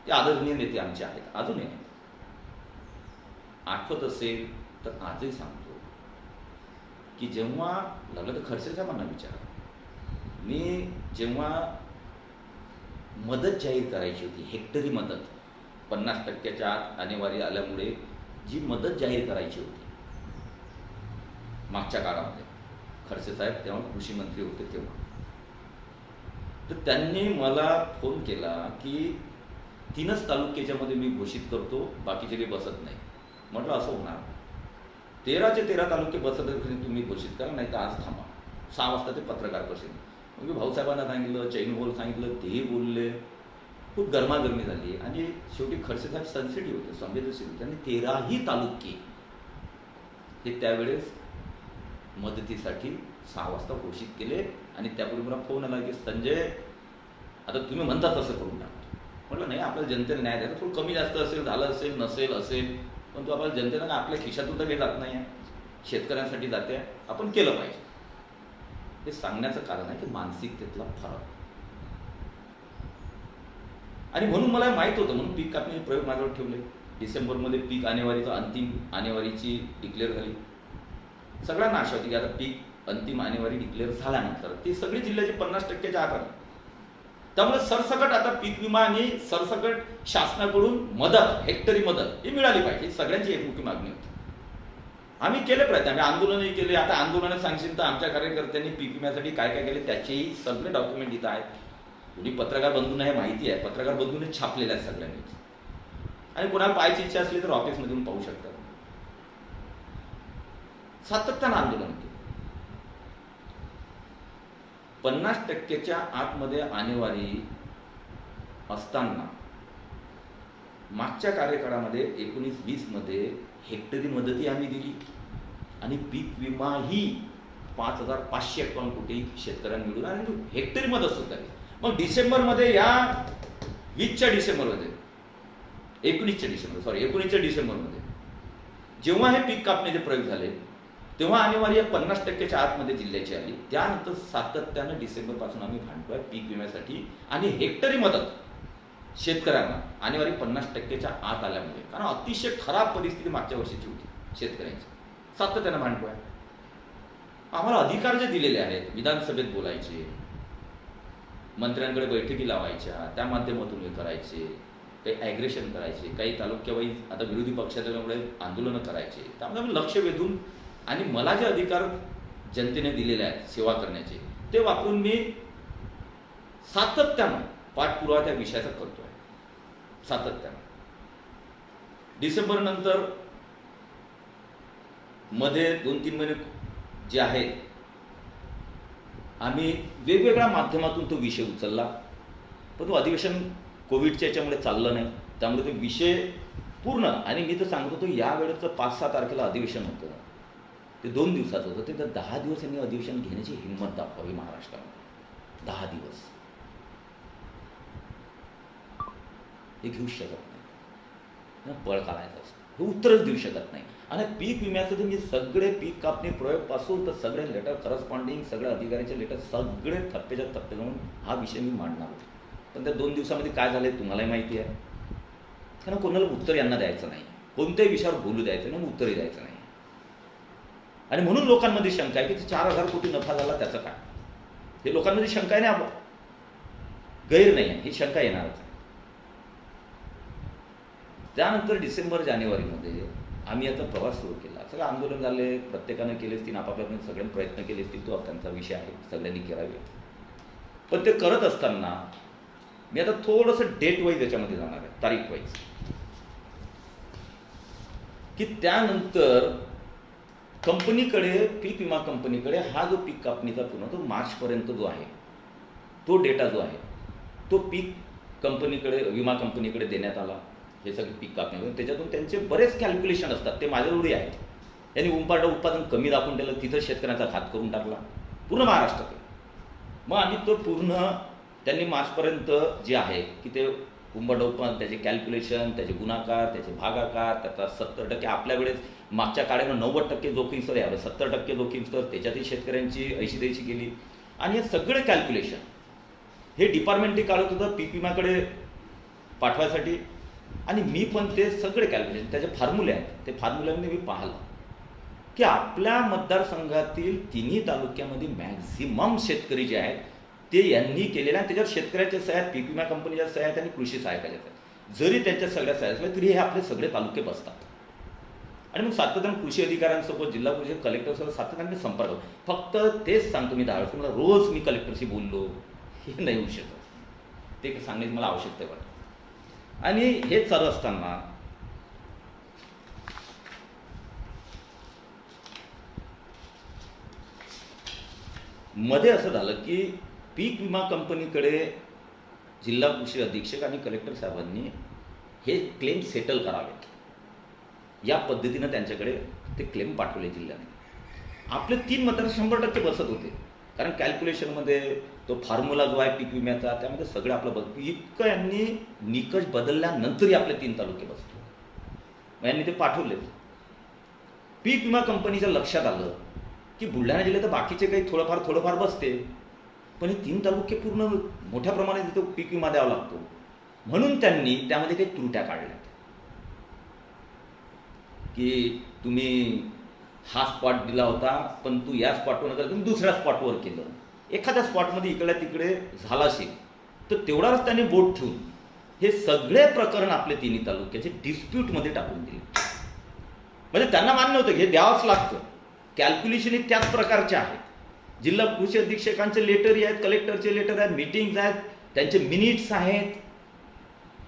ते आदरणीय नेते आमचे आहेत, अजूनही आहेत. आठवत असेल तर आजही सांगतो की जेव्हा लागलं तर खडसे साहेबांना विचारा, मी जेव्हा मदत जाहीर करायची होती, हेक्टरी मदत, 50%च्या आत आणेवारी आल्यामुळे जी मदत जाहीर करायची होती मागच्या काळामध्ये, खडसे साहेब तेव्हा कृषी मंत्री होते तेव्हा, तर त्यांनी मला फोन केला की 3च तालुक्याच्यामध्ये मी घोषित करतो, बाकीचे काही बसत नाही. म्हटलं असं होणार, 13चे 13 तालुके बसत तुम्ही घोषित करा, नाही तर आज थांबा. 6 वाजता ते पत्रकार परिषद. मग भाऊसाहेबांना सांगितलं, चैनबोल सांगितलं, तेही बोलले, खूप गरमागरमी झाली. आणि शेवटी खडसे साहेब सेन्सिटिव्ह होते, संवेदनशील होते, आणि 13ही तालुके हे त्यावेळेस मदतीसाठी 6 वाजता घोषित केले. आणि त्यापूर्वी मला फोन आला की संजय, आता तुम्ही म्हणता तसं करून टाका. म्हटलं नाही, आपल्याला जनतेला न्याय द्यायचा, थोडं कमी जास्त असेल, झालं असेल, नसेल असेल, पण तो आपल्याला जनतेला आपल्या खिशातून तर काही जात नाही आहे, शेतकऱ्यांसाठी जाते, आपण केलं पाहिजे. हे सांगण्याचं कारण आहे की मानसिकतेतला फरक. आणि म्हणून मला माहीत होतं, म्हणून पीक कापणी प्रयोग माझ्यावर ठेवले. डिसेंबरमध्ये पीक आणेवारीचा अंतिम आणेवारीची डिक्लेअर झाली. सगळ्यांना आशा होती की आता पीक अंतिम आणेवारी डिक्लेअर झाल्यानंतर ती सगळी जिल्ह्याची 50%च्या आत आली. त्यामुळे सरसकट आता पीक विमा आणि सरसकट शासनाकडून मदत, हेक्टरी मदत ही मिळाली पाहिजे, ही सगळ्यांची एकमुखी मागणी होती. आम्ही केले प्रयत्न, आम्ही आंदोलनही केले. आता आंदोलनात सांगशील तर आमच्या कार्यकर्त्यांनी पीक विम्यासाठी काय काय केले त्याचेही सगळे डॉक्युमेंट इथं आहेत. कुणी पत्रकार बंधूंना हे माहिती आहे, पत्रकार बंधूंनी छापलेल्या आहेत सगळ्यांनी. आणि कोणाला पाहायची इच्छा असली तर ऑफिसमधून पाहू शकतात. सातत्यानं आंदोलन केलं. 50%च्या आतमध्ये आणेवारी असताना मागच्या कार्यकाळामध्ये 19-20 मध्ये हेक्टरी मदतही आम्ही दिली आणि पीक विमाही 5,551 कोटी शेतकऱ्यांना मिळून आणि हेक्टरी मदत सुद्धा दिली. मग डिसेंबरमध्ये, या 19च्या डिसेंबरमध्ये जेव्हा हे पीक कापणीचे प्रयोग झाले तेव्हा आणेवारी 50%च्या आतमध्ये जिल्ह्याची आली. त्यानंतर सातत्यानं डिसेंबरपासून आम्ही भांडतोय पीक विम्यासाठी आणि हेक्टरी मदत शेतकऱ्यांना आणेवारी 50%च्या आत आल्यामुळे, कारण अतिशय खराब परिस्थिती मागच्या वर्षीची होती शेतकऱ्यांची. सातत्यानं भांडतोय. आम्हाला अधिकार जे दिलेले आहेत, विधानसभेत बोलायचे, मंत्र्यांकडे बैठकी लावायच्या, त्या माध्यमातून हे करायचे, काही ॲग्रेशन करायचे, काही तालुक्यावाईज आता विरोधी पक्षाच्यामुळे आंदोलनं करायचे. त्यामुळे आम्ही लक्ष वेधून आणि मला जे अधिकार जनतेने दिलेले आहेत सेवा करण्याचे ते वापरून मी सातत्यानं पाठपुरावा त्या विषयाचा करतोय. सातत्यानं डिसेंबर नंतर मध्ये 2-3 महिने जे आहेत आम्ही वेगवेगळ्या माध्यमातून तो विषय उचलला, पण तो अधिवेशन कोविडच्या याच्यामुळे चाललं नाही. त्यामुळे तो विषय पूर्ण, आणि मी तर सांगत होतो यावेळेचं 5-6 तारखेला अधिवेशन होतं, ते 2 दिवसाचं होतं. ते 10 दिवस यांनी अधिवेशन घेण्याची हिंमत दाखवावी महाराष्ट्रामध्ये. 10 दिवस हे घेऊ शकत नाही, बळ काढायचं असतं, हे उत्तरच देऊ शकत नाही. आणि पीक विम्याचं तर मी सगळे पीक कापणी प्रयोगपासून तर सगळे लेटर, करस्पॉन्डिंग सगळ्या अधिकाऱ्यांचे लेटर सगळे थप्पेच्या थप्पे जाऊन हा विषय मी मांडणार होतो. पण त्या 2 दिवसामध्ये काय झालं तुम्हालाही माहिती आहे. कारण कोणाला उत्तर यांना द्यायचं नाही, कोणत्याही विषयावर बोलू द्यायचं नाही, उत्तरही द्यायचं नाही. आणि म्हणून लोकांमध्ये शंका आहे की 4,000 कोटी नफा झाला त्याचं काय. हे लोकांमध्ये शंका आहे ना, गैर नाही आहे, ही शंका येणारच आहे. त्यानंतर डिसेंबर-जानेवारीमध्ये आम्ही याचा प्रवास सुरू केला. सगळं आंदोलन झाले, प्रत्येकानं केले असतील, आपापल्या सगळ्यांनी प्रयत्न केले असतील, तो त्यांचा विषय आहे, सगळ्यांनी करावे. पण ते करत असताना मी आता थोडंसं डेट वाईज याच्यामध्ये जाणार आहे, तारीख वाईज, की त्यानंतर कंपनीकडे, पीक विमा कंपनीकडे हा जो पीक कापणीचा पूर्ण तो मार्चपर्यंत जो आहे तो डेटा जो आहे तो पीक कंपनीकडे, विमा कंपनीकडे देण्यात आला. हे सगळे पीक कापणी, त्याच्यातून त्यांचे बरेच कॅल्क्युलेशन असतात, ते माझ्याजवळ आहेत. यांनी उंपाटा उत्पादन कमी दाखवून दिलं, तिथं शेतकऱ्यांचा घात करून टाकला पूर्ण महाराष्ट्रात. मग आम्ही तो पूर्ण त्यांनी मार्चपर्यंत जे आहे की ते उंपाटा उत्पादन, त्याचे कॅल्क्युलेशन, त्याचे गुणाकार, त्याचे भागाकार, त्याचा 70% आपल्या वेळेस मागच्या काळानं 90% जोखीम सर, यावेळेस 70% जोखीम सर, त्याच्यातही शेतकऱ्यांची ऐशी केली. आणि हे सगळे कॅल्क्युलेशन हे डिपार्टमेंटही काढत होतं पीक विम्याकडे पाठवायसाठी. आणि मी पण ते सगळे कॅल्क्युलेशन, त्याचे फॉर्म्युले आहेत, ते फॉर्म्युल्यामध्ये मी पाहिलं की आपल्या मतदारसंघातील 3ही तालुक्यामध्ये मॅक्झिमम शेतकरी जे आहेत ते यांनी केलेलं आहे. त्याच्यावर शेतकऱ्याच्या सह्या आहेत, पीक विमा कंपनीच्या सह्या आहेत आणि कृषी सहायकाच्या आहेत. जरी त्यांच्या सगळ्या सह्या असल्या तरी हे आपले सगळे तालुके बसतात. आणि मग सातत्यानं कृषी अधिकाऱ्यांसोबत, जिल्हा परिषद कलेक्टरसोबत सातत्याने संपर्क. फक्त तेच सांगतो मी 10 वेळा, मला रोज मी कलेक्टरशी बोललो हे नाही होऊ शकत, ते सांगण्याची मला आवश्यकता वाटते. आणि हे चालू असताना मध्ये असं झालं की पीक विमा कंपनीकडे जिल्हा कृषी अधीक्षक आणि कलेक्टर साहेबांनी हे क्लेम सेटल करावेत या पद्धतीनं त्यांच्याकडे ते क्लेम पाठवले जिल्ह्याने. आपले 3 मतदार 100% बसत होते. कारण कॅल्क्युलेशनमध्ये तो फॉर्म्युला जो आहे पीक विम्याचा त्यामध्ये सगळं आपलं इतकं यांनी निकष बदलल्यानंतरही आपले 3 तालुके बसले. मग यांनी ते पाठवले. पीक विमा कंपनीच्या लक्षात आलं की बुलढाणा जिल्ह्यात बाकीचे काही थोडंफार बसते, पण हे 3 तालुके पूर्ण मोठ्या प्रमाणात तिथं पीक विमा द्यावा लागतो. म्हणून त्यांनी त्यामध्ये काही त्रुट्या काढल्यात की तुम्ही हा स्पॉट दिला होता पण तू या स्पॉटवर नका, तुम्ही दुसऱ्या स्पॉटवर केलं. एखाद्या स्पॉटमध्ये इकडल्या तिकडे झाला असेल तर तेवढाच त्यांनी बोट ठेवून हे सगळे प्रकरण आपले 3 तालुक्याचे डिस्प्यूटमध्ये टाकून दिले. म्हणजे त्यांना मान्य होतं की हे द्यावंच लागतं. कॅल्क्युलेशन हे त्याच प्रकारचे आहेत. जिल्हा कृषी अधीक्षकांचे लेटरही आहेत, कलेक्टरचे लेटर आहेत, मीटिंग्स आहेत, त्यांचे मिनिट्स आहेत,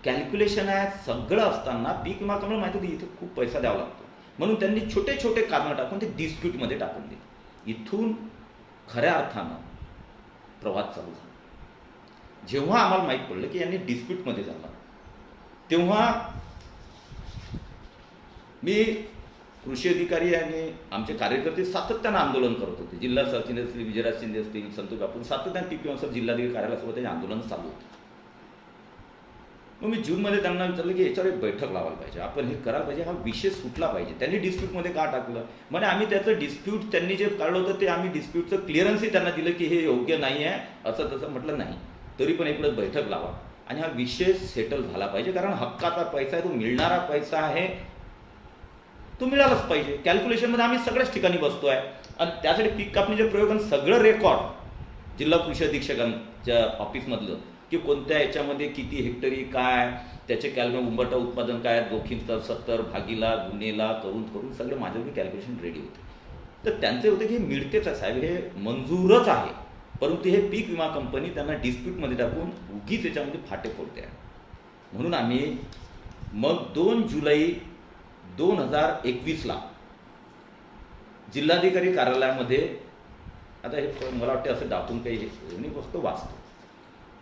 कॅल्क्युलेशन आहेत. सगळं असताना पीक विमा कंपनीला माहिती होती इथे खूप पैसा द्यावा लागतो. म्हणून त्यांनी छोटे छोटे कारणं टाकून ते डिस्प्यूटमध्ये टाकून दिले. इथून खऱ्या अर्थानं प्रवास चालू झाला. जेव्हा आम्हाला माहीत पडलं की यांनी डिस्प्यूटमध्ये झाला, तेव्हा मी कृषी अधिकारी आणि आमचे कार्यकर्ते सातत्यानं आंदोलन करत होते. जिल्हा सरचिटणीस असतील, विजयराज शिंदे असतील, संतोष बापू, सातत्यानं पीक विमा जिल्हाधिकारी कार्यालयासोबत त्याचे आंदोलन चालू होते. मग मी जूनमध्ये त्यांना विचारलं की याच्यावर एक बैठक लावायला पाहिजे, आपण हे करायला पाहिजे, हा विषय सुटला पाहिजे. त्यांनी डिस्प्यूटमध्ये का टाकलं म्हणजे आम्ही त्याचं डिस्प्यूट त्यांनी जे काढलं होतं ते आम्ही डिस्प्यूटचं क्लिअरन्सही त्यांना दिलं की हे योग्य नाही आहे असं तसं. म्हटलं नाही, तरी पण एक बैठक लावा आणि हा विषय सेटल झाला पाहिजे. कारण हक्काचा पैसा आहे, तो मिळणारा पैसा आहे, तो मिळालाच पाहिजे. कॅल्क्युलेशनमध्ये आम्ही सगळ्याच ठिकाणी बसतोय आणि त्यासाठी पीक कापणीचे प्रयोग सगळं रेकॉर्ड जिल्हा कृषी अधीक्षकांच्या ऑफिसमधलं की कोणत्या याच्यामध्ये किती हेक्टरी काय, त्याचे कॅल्क्युलेशन उंबरठा उत्पादन काय, जोखीम 70 भागीला गुन्हेला करून सगळे माझ्याकडे कॅल्क्युलेशन रेडी होते. तर त्यांचे होते की मिळतेच आहे साहेब, हे मंजूरच आहे, परंतु हे पीक विमा कंपनी त्यांना डिस्प्यूटमध्ये टाकून उगीच त्याच्यामध्ये फाटे फोडते आहे. म्हणून आम्ही मग 2 जुलै 2021ला जिल्हाधिकारी कार्यालयामध्ये, आता हे मला वाटते असं दाखवून काही मी फक्त वाचतो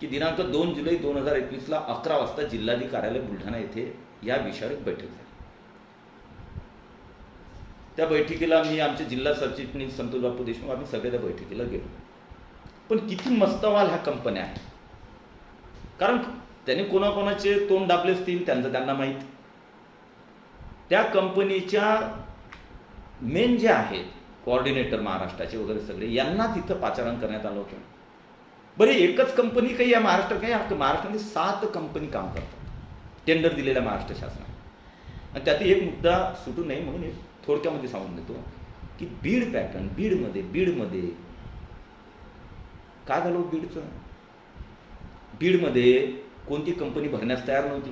की दिनांक 2 जुलै 2021ला 11 वाजता जिल्हाधिकारी कार्यालय बुलढाणा येथे या विषयावर एक बैठक झाली. त्या बैठकीला मी, आमचे जिल्हा सरचिटणीस संतोष बापू देशमुख, आम्ही सगळे त्या बैठकीला गेलो. पण किती मस्तवाल ह्या कंपन्या आहेत, कारण त्यांनी कोणाकोणाचे तोंड दाबले असतील त्यांना माहीत. त्या कंपनीच्या मेन जे आहेत कोऑर्डिनेटर महाराष्ट्राचे वगैरे सगळे, यांना तिथं पाचारण करण्यात आलं होतं. बरं, एकच कंपनी काही या महाराष्ट्रात काही, महाराष्ट्रामध्ये 7 कंपनी काम करतात टेंडर दिलेल्या महाराष्ट्र शासनाने. आणि त्यात एक मुद्दा सुटू नये म्हणून एक थोडक्यामध्ये सांगून देतो की बीड पॅटर्न, बीडमध्ये काय झालं बीडचं, बीडमध्ये कोणती कंपनी भरण्यास तयार नव्हती.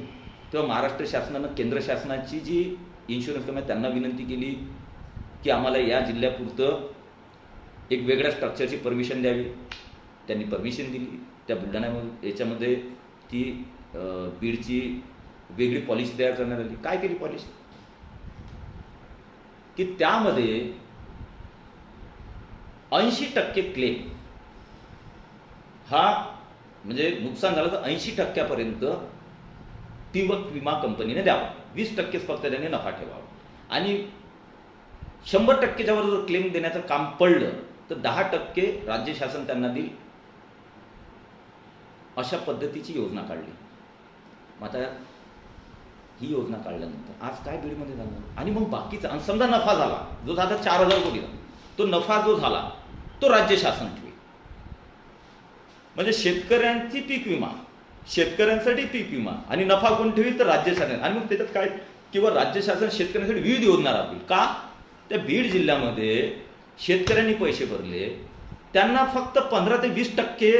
तेव्हा महाराष्ट्र शासनानं केंद्र शासनाची जी इन्शुरन्स कंपनी त्यांना विनंती केली की आम्हाला या जिल्ह्यापुरतं एक वेगळ्या स्ट्रक्चरची परमिशन द्यावी. त्यांनी परमिशन दिली. त्या बुलढाण्यामध्ये याच्यामध्ये ती बीडची वेगळी पॉलिसी तयार करण्यात आली. काय केली पॉलिसी की त्यामध्ये 80% क्लेम हा, म्हणजे नुकसान झालं तर 80% पीक विमा कंपनीने द्यावा, 20% फक्त त्यांनी नफा ठेवावा. आणि 100%च्या वर जर क्लेम देण्याचं काम पडलं तर 10% राज्य शासन त्यांना देईल. अशा पद्धतीची योजना काढली. मग आता ही योजना काढल्यानंतर आज काय बीडमध्ये झालं, आणि मग बाकीचा समजा नफा झाला जो झाला 4000 कोटी, तो नफा जो झाला तो राज्य शासन ठेवेल. म्हणजे शेतकऱ्यांची पीक विमा, शेतकऱ्यांसाठी पीक विमा आणि नफा कोण ठेवी तर राज्य शासन. आणि मग त्याच्यात काय, किंवा राज्य शासन शेतकऱ्यांसाठी विविध योजना राबतील. का, त्या बीड जिल्ह्यामध्ये शेतकऱ्यांनी पैसे भरले, त्यांना फक्त 15 ते 20%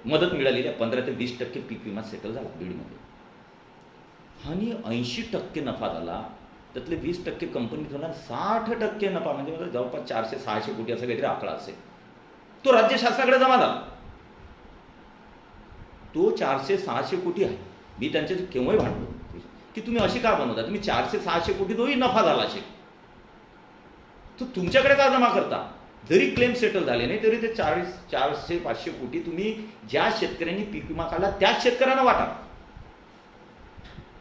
मदत मिळालेली आहे. 15 ते 20% पीक विमा सेटल झाला बीडमध्ये. आणि 80% नफा झाला, त्यातले 20% कंपनी झाला, 60% नफा म्हणजे जवळपास 400-600 कोटी असा काहीतरी आकडा असेल, तो राज्य शासनाकडे जमा झाला. तो 400-600 कोटी आहे. मी त्यांच्याशी केव्हाही भांडलो की तुम्ही अशी का बनवता, तुम्ही 400-600 कोटी जोही नफा झाला असेल तर तुमच्याकडे का जमा करता. जरी क्लेम सेटल झाले नाही तरी ते 400-500 कोटी तुम्ही ज्या शेतकऱ्यांनी पीक विमा काढला त्याच शेतकऱ्यांना वाटा.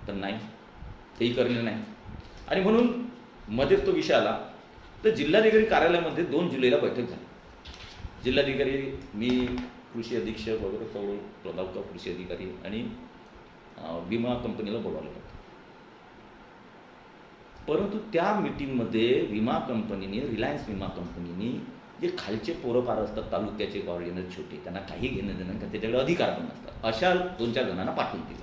तर नाही, तेही करले नाही. आणि म्हणून मध्येच तो विषय आला तर जिल्हाधिकारी कार्यालयामध्ये 2 जुलैला बैठक झाली. जिल्हाधिकारी, मी कृषी अधीक्षक वगैरे सर्व प्रभाग कृषी अधिकारी आणि विमा कंपनीला बोलावलं होतं. परंतु त्या मीटिंगमध्ये विमा कंपनीने, रिलायन्स विमा कंपनीने, जे खालचे पोरं पार असतात, तालुक्याचे कोऑर्डिनेटर छोटे, त्यांना काही घेणं देणं का, त्याच्याकडे अधिकार पण नसतात, अशा 2-4 जणांना पाठवून दिलं.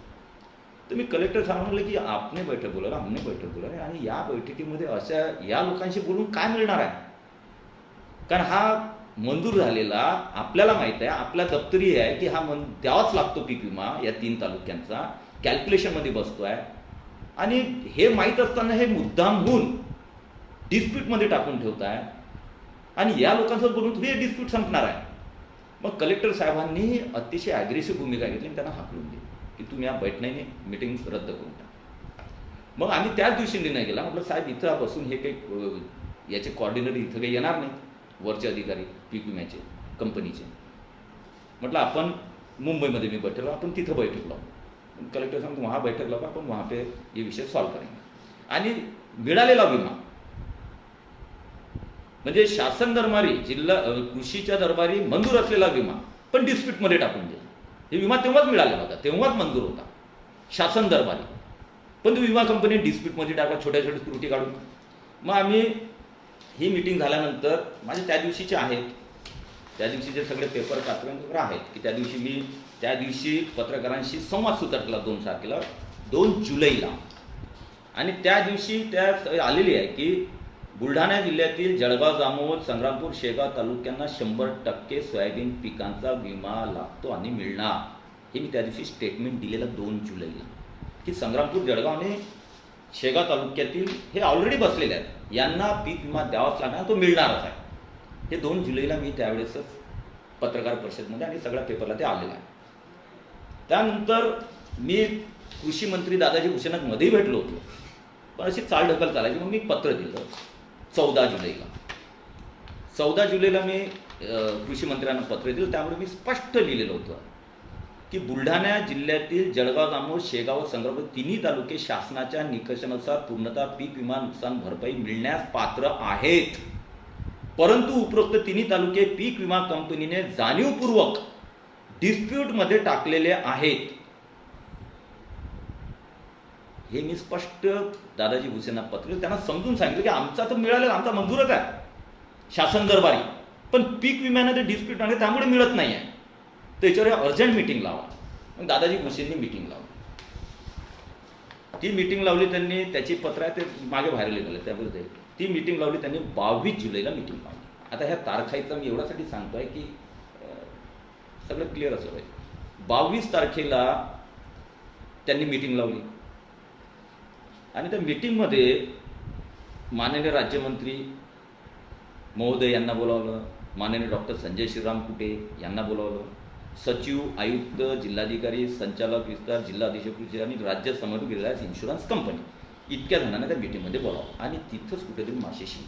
तर मी कलेक्टर सांगितलं की आपने बैठक बोलावलं, हमने बैठक बोलावलं, आणि या बैठकीमध्ये अशा या लोकांशी बोलून काय मिळणार आहे? कारण हा मंजूर झालेला आपल्याला माहीत आहे, आपल्या दप्तरी आहे की हा द्यावाच लागतो पीक विमा या 3 तालुक्यांचा, कॅल्क्युलेशनमध्ये बसतो आहे. आणि हे माहीत असताना हे मुद्दामहून डिस्प्यूटमध्ये टाकून ठेवत आहे, आणि या लोकांसोबत बोलून थोडी डिस्प्यूट संपणार आहे. मग कलेक्टर साहेबांनी अतिशय ॲग्रेसिव्ह भूमिका घेतली आणि त्यांना हाकलून दिली की तुम्ही या बैठकीने मीटिंग रद्द करून टाका. मग आम्ही त्याच दिवशी निर्णय केला, म्हटलं साहेब इथं बसून हे काही याचे कोऑर्डिनेटर इथं काही येणार नाही, वरचे अधिकारी पीक विम्याचे कंपनीचे. म्हटलं आपण मुंबईमध्ये मी बैठक लावू, आपण तिथं बैठक लावू. कलेक्टर सांगतो वहाँ बैठक लावा, आपण वहाँ पे ये विषय सॉल्व करेंगे. आणि मिळालेला विमा म्हणजे शासन दरबारी, जिल्हा कृषीच्या दरबारी मंजूर असलेला विमा पण डिस्प्यूटमध्ये टाकून दिला. हे विमा तेव्हाच मिळालेला होता, तेव्हाच मंजूर होता शासन दरबारी, पण तो विमा कंपनी डिस्प्यूटमध्ये टाकला छोट्या छोट्या त्रुटी काढून. मग आम्ही ही मीटिंग झाल्यानंतर माझे त्या दिवशीचे आहेत, त्या दिवशीचे सगळे पेपर कात्रन वगैरे आहेत की त्या दिवशी मी त्या दिवशी पत्रकारांशी संवाद सुधारला 2 तारखेला, 2 जुलैला. आणि त्या दिवशी त्या आलेली आहे की बुलढाणा जिल्ह्यातील जळगाव, जामोद, संग्रामपूर, शेगाव तालुक्यांना 100% सोयाबीन पिकांचा विमा लागतो आणि मिळणार. हे मी त्या दिवशी स्टेटमेंट दिलेलं 2 जुलैला की संग्रामपूर, जळगाव आणि शेगाव तालुक्यातील हे ऑलरेडी बसलेले आहेत, यांना पीक विमा द्यावाच लागणार, तो मिळणारच आहे. हे 2 जुलैला मी त्यावेळेसच पत्रकार परिषदेमध्ये आणि सगळ्या पेपरला ते आलेलं आहे. त्यानंतर मी कृषी मंत्री दादाजी भुसेंनामध्येही भेटलो होतो, पण अशी चालढकल चालायची. मग मी पत्र दिलं 14 जुलैला. 14 जुलैला मी कृषी मंत्र्यांना पत्र दिलं. त्यामुळे मी स्पष्ट लिहिलेलं होतं की बुलढाणा जिल्ह्यातील जळगाव, जामोद, शेगाव, संग्रामपूर 3 तालुके शासनाच्या निकषानुसार पूर्णतः पीक विमा नुकसान भरपाई मिळण्यास पात्र आहेत, परंतु उपरोक्त 3 तालुके पीक विमा कंपनीने जाणीवपूर्वक डिस्प्यूटमध्ये टाकलेले आहेत. हे मी स्पष्ट दादाजी भुसेंना पत्र, त्यांना समजून सांगितलं की आमचा तर मिळालेला, आमचा मंजूरच आहे शासन दरबारी, पण पीक विम्याने ते डिस्प्यूट आहे त्यामुळे मिळत नाही आहे, त्याच्यावर अर्जंट मीटिंग लावा. मग दादाजी भुसेंनी मीटिंग लावली. ती मीटिंग लावली त्यांनी, त्याची पत्र आहे ते मागे व्हायरल निघाले त्याबद्दल. ती मीटिंग लावली त्यांनी 22 जुलैला मीटिंग लावली. आता ह्या तारखाईचा मी एवढ्यासाठी सांगतोय की सगळं क्लिअर असं पाहिजे. 22 तारखेला त्यांनी मीटिंग लावली आणि त्या मीटिंगमध्ये माननीय राज्यमंत्री महोदय यांना बोलावलं, माननीय डॉक्टर संजय श्रीराम कुटे यांना बोलावलं, सचिव, आयुक्त, जिल्हाधिकारी, संचालक विस्तार, जिल्हा अधीक्षक आणि राज्य समन्वयक रिलायन्स इन्शुरन्स कंपनी इतक्या जणांना त्या मीटिंगमध्ये बोलावलं. आणि तिथंच कुठेतरी माशेशी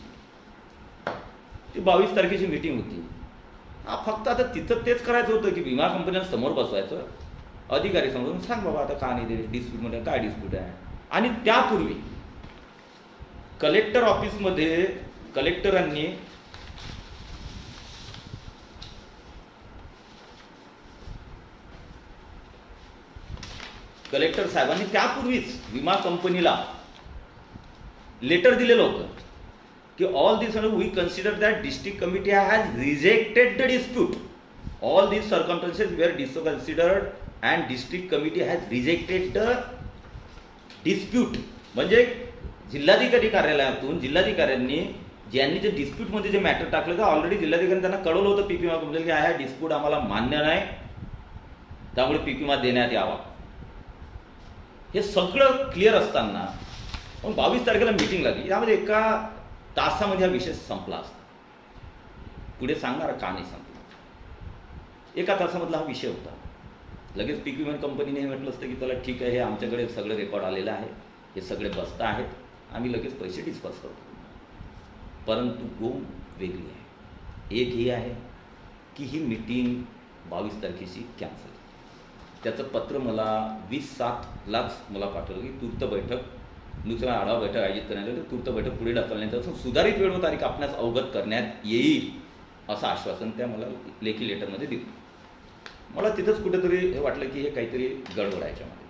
ती 22 तारखेची मीटिंग होती. फक्त आता तिथं तेच करायचं होतं की विमा कंपन्यांना समोर बसवायचं, अधिकारी समोरून सांग बाबा आता का नाही दिले, डिस्प्यूटमध्ये काय डिस्प्यूट आहे. आणि त्यापूर्वी कलेक्टर ऑफिसमध्ये कलेक्टरांनी कलेक्टर साहेबांनी त्यापूर्वीच विमा कंपनीला लेटर दिलेलं होतं की all this we consider that district committee has rejected the dispute, all this circumstances were disconsidered and district committee has rejected the dispute. म्हणजे जिल्हाधिकारी कार्यालयातून जिल्हाधिकाऱ्यांनी ज्यांनी जे डिस्प्यूटमध्ये जे मॅटर टाकलं तर ऑलरेडी जिल्हाधिकाऱ्यांनी त्यांना कळवलं होतं पीक विमा कंपनीला की हा डिस्प्यूट आम्हाला मान्य नाही, त्यामुळे पीक विमा देण्यात यावा. हे सगळं क्लिअर असताना मग 22 तारखेला मीटिंग लागली. यामध्ये एका तासामध्ये हा विषय संपला असता. पुढे सांगणार का नाही सांगतो, एका तासामधला हा विषय होता. लगेच पीक विमा कंपनीने हे म्हटलं असतं की चला ठीक आहे, हे आमच्याकडे सगळं रेकॉर्ड आलेलं आहे, हे सगळे बसता आहेत, आम्ही लगेच पैसे डिस्पर्स करतो. परंतु गोम वेगळी आहे. एक ही आहे की ही मीटिंग 22 तारखेची कॅन्सल. त्याचं पत्र मला 20/7लाच मला पाठवलं की तूर्त बैठक, दुसरा आढावा बैठक आयोजित करण्यात येईल, तूर्त बैठक पुढे ढकलण्यात सुधारित वेळ व तारीख आपणास अवगत करण्यात येईल असं आश्वासन त्या मला लेखी लेटरमध्ये दिलं. मला तिथंच कुठेतरी हे वाटलं की हे काहीतरी गडबड आहे याच्यामध्ये.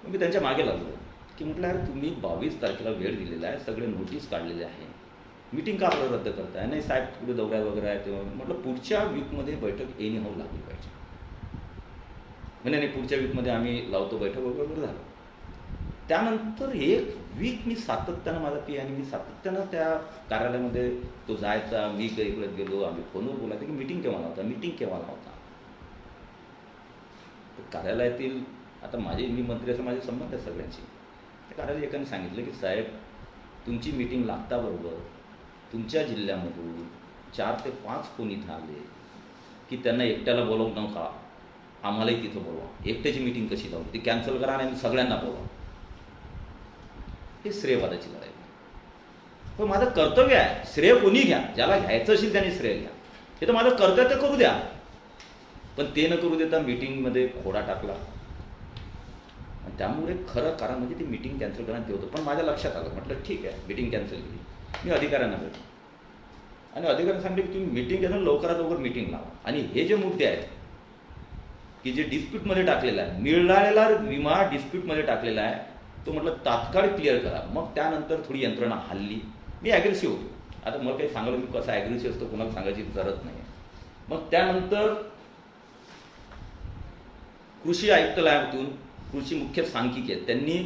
मग मी त्यांच्या मागे लागलो की म्हटलं यार तुम्ही 22 तारखेला वेळ दिलेला आहे, सगळे नोटीस काढलेले आहे, मीटिंग का आपल्याला रद्द करताय? नाही साहेब पुढे दौऱ्या वगैरे आहे तेव्हा म्हटलं पुढच्या वीकमध्ये बैठक एनी हाऊ लागली पाहिजे. म्हणजे नाही पुढच्या वीकमध्ये आम्ही लावतो बैठक वगैरे झालं. त्यानंतर एक वीक मी सातत्यानं माझा आणि मी सातत्यानं त्या कार्यालयामध्ये तो जायचा, मी इकडे गेलो, आम्ही फोनवर बोलायचं की मीटिंग केव्हा नव्हता. कार्यालयातील आता मी मंत्री असं माझे संबंध आहे सगळ्यांशी. त्या कार्यालय एकाने सांगितलं की साहेब तुमची मीटिंग लागताबरोबर तुमच्या जिल्ह्यामधून 4 ते 5 कोणी इथं आले की त्यांना एकट्याला बोलवू नका, आम्हालाही तिथं बोलवा. एकट्याची मीटिंग कशी लावू, ती कॅन्सल करा आणि सगळ्यांना बोलवा. हे श्रेयवादाची लढाई. पण माझं कर्तव्य आहे, श्रेय कोणी घ्या, ज्याला घ्यायचं असेल त्याने श्रेय घ्या, हे तर माझं कर्तव्य तर करू द्या. पण ते न करू देता मीटिंगमध्ये खोडा टाकला आणि त्यामुळे खरं कारण म्हणजे ती मीटिंग कॅन्सल करण्यात होतं. पण माझ्या लक्षात आलं, म्हटलं ठीक आहे मीटिंग कॅन्सल केली. मी अधिकाऱ्यांना भेटलो आणि अधिकाऱ्यांना सांगितलं की तुम्ही मीटिंग घेऊन लवकरात लवकर मीटिंग लावा आणि हे जे मुद्दे आहेत की जे डिस्प्यूटमध्ये टाकलेला आहे, मिळालेला विमा डिस्प्यूटमध्ये टाकलेला आहे, तो म्हटलं तात्काळ क्लिअर करा. मग त्यानंतर थोडी यंत्रणा हल्ली. मी ॲग्रेसिव्ह होतो. आता मला काही सांगायला मी कसं ॲग्रेसिव्ह असतो कोणाला सांगायची गरज नाही. मग त्यानंतर कृषी आयुक्तालयातून कृषी मुख्य सांख्यिकी आहेत त्यांनी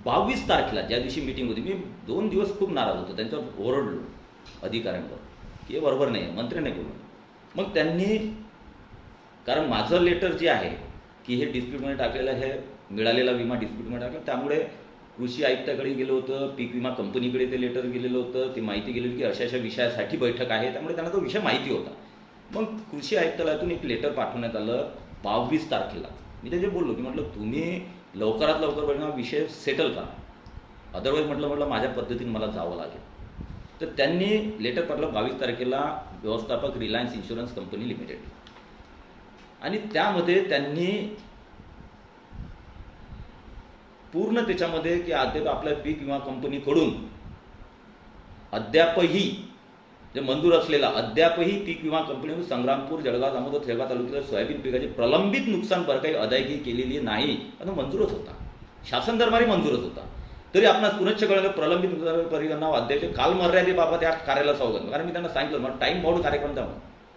22 तारखेला ज्या दिवशी मीटिंग होती, मी 2 दिवस खूप नाराज होतो, त्यांच्यावर ओरडलो अधिकाऱ्यांवर की हे बरोबर नाही, मंत्री नाही बोलून. मग त्यांनी, कारण माझं लेटर जे आहे की हे डिस्प्यूटमध्ये टाकलेलं, हे मिळालेला विमा डिस्प्यूटमध्ये टाकला, त्यामुळे कृषी आयुक्ताकडे गेलो होतं, पीक विमा कंपनीकडे ते लेटर गेलेलं होतं, ती माहिती गेलेली की अशा अशा विषयासाठी बैठक आहे, त्यामुळे त्यांना तो विषय माहिती होता. मग कृषी आयुक्तालयातून एक लेटर पाठवण्यात आलं 22 तारखेला. मी त्याचे बोललो की म्हटलं तुम्ही लवकरात लवकर विषय सेटल करा, अदरवाईज म्हटलं माझ्या पद्धतीने मला जावं लागेल. तर त्यांनी लेटर पाठवलं 22 तारखेला, व्यवस्थापक रिलायन्स इन्शुरन्स कंपनी लिमिटेड, आणि त्यामध्ये त्यांनी पूर्ण त्याच्यामध्ये की अद्याप आपल्या पीक विमा कंपनीकडून अद्यापही जे मंजूर असलेला अद्यापही पीक विमा कंपनीकडून संग्रामपूर, जळगाव, दामोदर, थेरगाव तालुक्यातील सोयाबीन पिकाची प्रलंबित नुकसान भरपाई अदायगी केलेली नाही. आता मंजूरच होता, शासन दरबारी मंजूरच होता, तरी आपणास पुनश्च कळलं प्रलंबित नुकसान परिणाम अद्याप कालमर्यादेबाबत या कार्याला सावध. कारण मी त्यांना सांगितलं मला टाईम बाउंड कार्यक्रम द्या,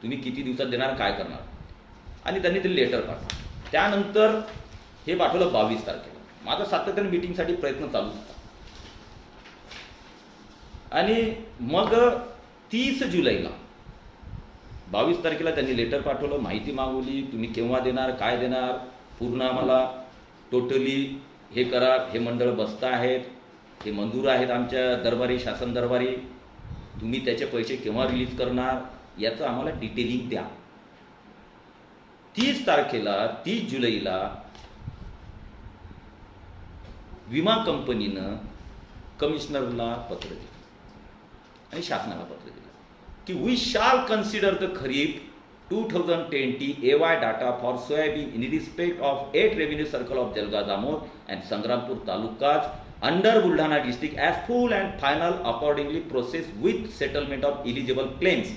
तुम्ही किती दिवसात देणार, काय करणार. आणि त्यांनी ते लेटर पाठवलं. त्यानंतर हे पाठवलं 22 तारखेला. माझा सातत्याने मीटिंगसाठी प्रयत्न चालू होता. आणि मग 30 जुलैला 22 तारखेला त्यांनी लेटर पाठवलं, माहिती मागवली, तुम्ही केव्हा देणार, काय देणार, पूर्ण आम्हाला टोटली हे करा, हे मंडळ बसता आहेत, हे मंजूर आहेत आमच्या दरबारी, शासन दरबारी, तुम्ही त्याचे पैसे केव्हा रिलीज करणार याचं आम्हाला डिटेलिंग द्या. 30 तारखेला 30 जुलैला विमा कंपनीनं कमिशनरला पत्र दिलं आणि शासनाला पत्र दिलं की we shall consider the kharif 2020 AY data for soybean in respect of 8 revenue circle of Jalgaon, Damod and Sangrampur talukas under Buldhana district as full and final accordingly processed with settlement of eligible claims.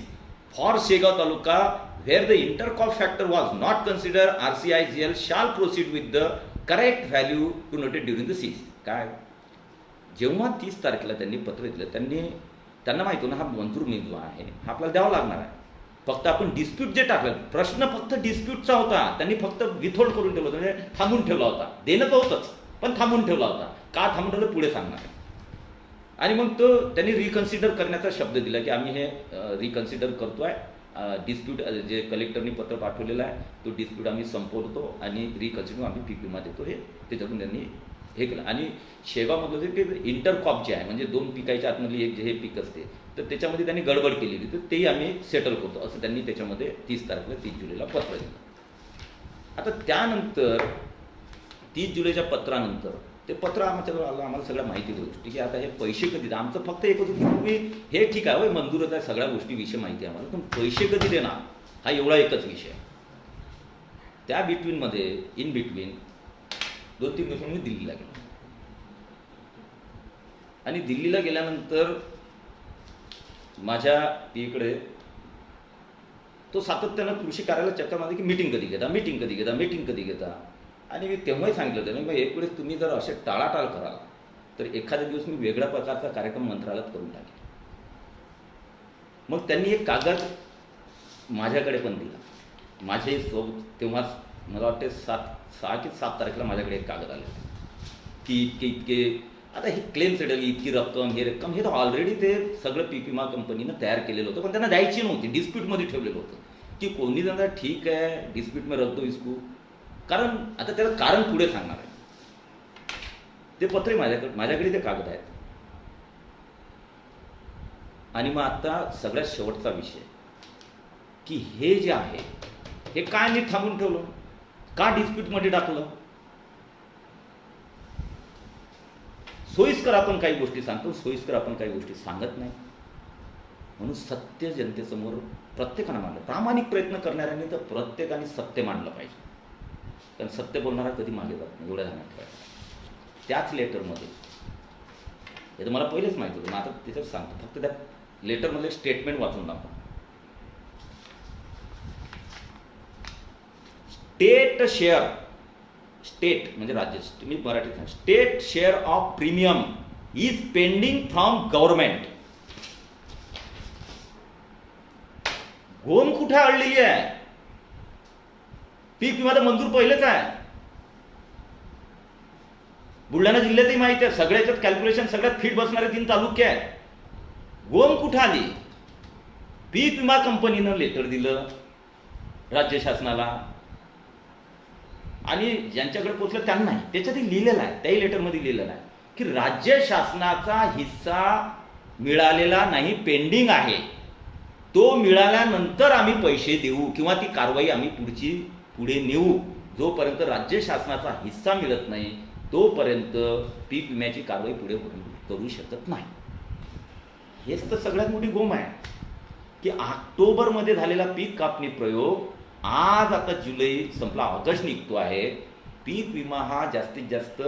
For Shegaon taluka where the intercrop factor was not considered, RCIGL shall proceed with the correct value to noted during the season. काय जेव्हा 30 तारखेला त्यांनी पत्र दिलं, त्यांना माहिती होतं हा मंजूर जो आहे हा आपल्याला द्यावा लागणार आहे. फक्त आपण डिस्प्यूट जे टाकलं, प्रश्न फक्त डिस्प्यूटचा होता, त्यांनी फक्त विथहोल्ड करून ठेवलं होतं, म्हणजे थांबून ठेवला होता. देणं तर होतंच पण थांबून ठेवला होता. का थांबून ठेवलं पुढे सांगणार आहे. आणि मग तो त्यांनी रिकन्सिडर करण्याचा शब्द दिला की आम्ही हे रिकन्सिडर करतोय, डिस्प्यूट जे कलेक्टरनी पत्र पाठवलेलं आहे तो डिस्प्यूट आम्ही संपवतो आणि रिकन्सिडर आम्ही पीक विमा देतो, हे त्याच्यातून त्यांनी हे केलं. आणि शेगावमधलं जे की इंटरक्रॉप जे आहे, म्हणजे 2 पिकाच्या आतमधली एक जे हे पीक असते, तर त्याच्यामध्ये त्यांनी गडबड केलेली, तर तेही आम्ही सेटल करतो असं त्यांनी त्याच्यामध्ये 30 तारखेला 30 जुलैला पत्र दिलं. आता त्यानंतर 30 जुलैच्या पत्रानंतर ते पत्र आमच्याजवळ आलं, आम्हाला सगळ्या माहिती होती की आता हे पैसे कधी द्या. आमचं फक्त एक होतं की तुम्ही हे ठीक आहे मंजूरच आहे, सगळ्या गोष्टीविषयी माहिती आहे आम्हाला, पण पैसे कधी देणार हा एवढा एकच विषय. त्या बिटवीनमध्ये इन बिटवीन 2-3 दिवसांनी मी दिल्लीला गेलो. आणि दिल्लीला गेल्यानंतर माझ्या इकडे तो सातत्यानं कृषी कार्यालयात चक्कर मारली की मीटिंग कधी घेता, मीटिंग कधी घेता, मीटिंग कधी घेता. आणि मी तेव्हाही सांगितलं होतं, मग एक वेळेस तुम्ही जर असे टाळाटाळ कराल तर एखाद्या दिवस मी वेगळ्या प्रकारचा कार्यक्रम मंत्रालयात करून टाकेन. मग त्यांनी एक कागद माझ्याकडे पण दिला. माझे तेव्हा मला वाटते 6 की 7 तारखेला माझ्याकडे एक कागद आले की इतके आता हे क्लेम सेटल, इतकी रक्कम, हे रक्कम, हे तर ऑलरेडी ते सगळं पीक विमा कंपनीनं तयार केलेलं होतं, पण त्यांना द्यायची नव्हती, डिस्प्यूटमध्ये ठेवलेलं होतं की कोणी जण ठीक आहे डिस्प्यूट में रख दो इसको. कारण आता त्याला कारण पुढे सांगणार आहे. ते पत्र माझ्याकडे ते कागद आहेत. आणि मग आता सगळ्यात शेवटचा विषय की हे जे आहे हे काय मी थांबून ठेवलं, का डिस्प्यूटमध्ये टाकलं. सोयीस्कर आपण काही गोष्टी सांगतो, सोयीस्कर आपण काही गोष्टी सांगत नाही. म्हणून सत्य जनतेसमोर प्रत्येकानं मांडलं. प्रामाणिक प्रयत्न करणाऱ्यांनी तर प्रत्येकाने सत्य मांडलं पाहिजे, कारण सत्य बोलणारा कधी मागे जात नाही, एवढ्या ध्यानात ठेवायचं. त्याच लेटरमध्ये, हे तर मला पहिलेच माहिती होतं, मग आता त्याच्यात सांगतो, फक्त त्या लेटरमधले स्टेटमेंट वाचून दाखवा. स्टेट शेअर, स्टेट म्हणजे राज्य, मी मराठीत, state share of premium is pending from government. गोम कुठे अडलेली आहे. पीक विमा तर मंजूर पहिलेच आहे. बुलढाणा जिल्ह्यातही माहिती आहे, सगळ्याच्यात कॅल्क्युलेशन सगळ्यात फिट बसणारे 3 तालुके आहेत. गोम कुठे आली. पीक विमा कंपनीनं लेटर दिलं राज्य शासनाला, आणि ज्यांच्याकडे पोहोचलं त्यांना नाही. त्याच्यातही लिहिलेलं आहे, त्याही लेटरमध्ये लिहिलेलं आहे की राज्य शासनाचा हिस्सा मिळालेला नाही, पेंडिंग आहे. तो मिळाल्यानंतर आम्ही पैसे देऊ किंवा ती कारवाई आम्ही पुढे नेऊ. जोपर्यंत राज्य शासनाचा हिस्सा मिळत नाही तोपर्यंत पीक विम्याची कारवाई पुढे करू शकत नाही. हेच तर सगळ्यात मोठी गोम आहे की ऑक्टोबरमध्ये झालेला पीक कापणी प्रयोग, आज आता जुलै संपला, ऑगस्ट निघतो आहे. पीक विमा हा जास्तीत जास्त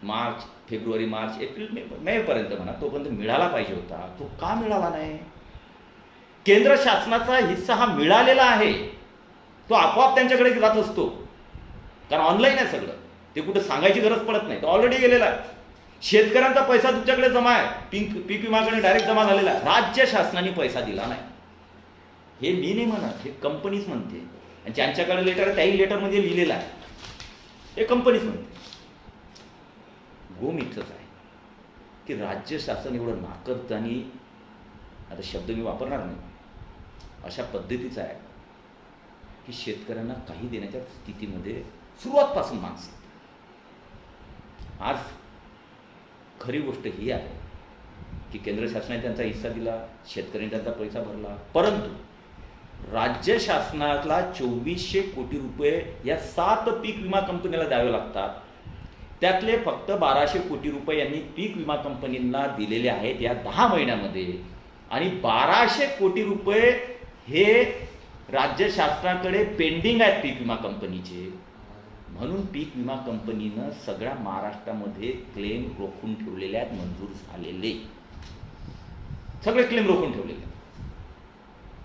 मार्च, फेब्रुवारी, मार्च, एप्रिल, मे पर्यंत म्हणा, तोपर्यंत मिळाला पाहिजे होता. तो का मिळाला नाही. केंद्र शासनाचा हिस्सा हा मिळालेला आहे, तो आपोआप त्यांच्याकडे जात असतो, कारण ऑनलाईन आहे सगळं, ते कुठे सांगायची गरज पडत नाही, तो ऑलरेडी गेलेला आहे. शेतकऱ्यांचा पैसा तुमच्याकडे जमा आहे, पीक विमाकडे डायरेक्ट जमा झालेला आहे. राज्य शासनाने पैसा दिला नाही. हे मी नाही म्हणत, हे कंपनीच म्हणते. आणि ज्यांच्याकडे लेटर आहे त्याही लेटरमध्ये लिहिलेलं आहे, हे कंपनीच म्हणते. गोम इथंच आहे की राज्य शासन एवढं नाकर्त, आणि आता शब्द मी वापरणार नाही, अशा पद्धतीचं आहे की शेतकऱ्यांना काही देण्याच्या स्थितीमध्ये सुरुवातपासून माणसं. आज खरी गोष्ट ही आहे की केंद्र शासनाने त्यांचा हिस्सा दिला, शेतकऱ्यांनी त्यांचा पैसा भरला, परंतु राज्य शासनाला 2400 कोटी रुपये या 7 पीक विमा कंपनीला द्यावे लागतात. त्यातले फक्त 1200 कोटी रुपये यांनी पीक विमा कंपनींना दिलेले आहेत या 10 महिन्यामध्ये, आणि 1200 कोटी रुपये हे राज्य शासनाकडे पेंडिंग आहेत पीक विमा कंपनीचे. म्हणून पीक विमा कंपनीनं सगळ्या महाराष्ट्रामध्ये क्लेम रोखून ठेवलेले आहेत, मंजूर झालेले सगळे क्लेम रोखून ठेवलेले.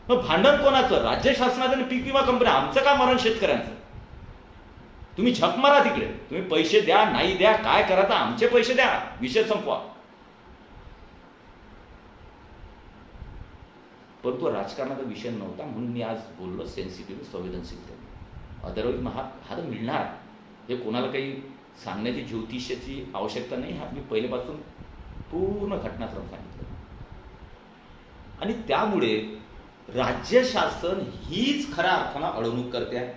मग भांडण कोणाचं. राज्य शासनाचं आणि पीक विमा कंपनी. आमचं का मरण शेतकऱ्यांचं. तुम्ही झक मारा तिकडे, तुम्ही पैसे द्या, नाही द्या, काय करा, तर आमचे पैसे द्या, विषय संपवा. पण तो राजकारणाचा विषय नव्हता, म्हणून मी आज बोललो सेन्सिटिव्ह, संवेदनशीलता. अदरवाईज हा तर मिळणार, हे कोणाला काही सांगण्याची ज्योतिषाची आवश्यकता नाही. हा मी पहिल्यापासून पूर्ण घटनाक्रम सांगितलं. आणि त्यामुळे राज्य शासन हीच खऱ्या अर्थानं अडवणूक करते आहे.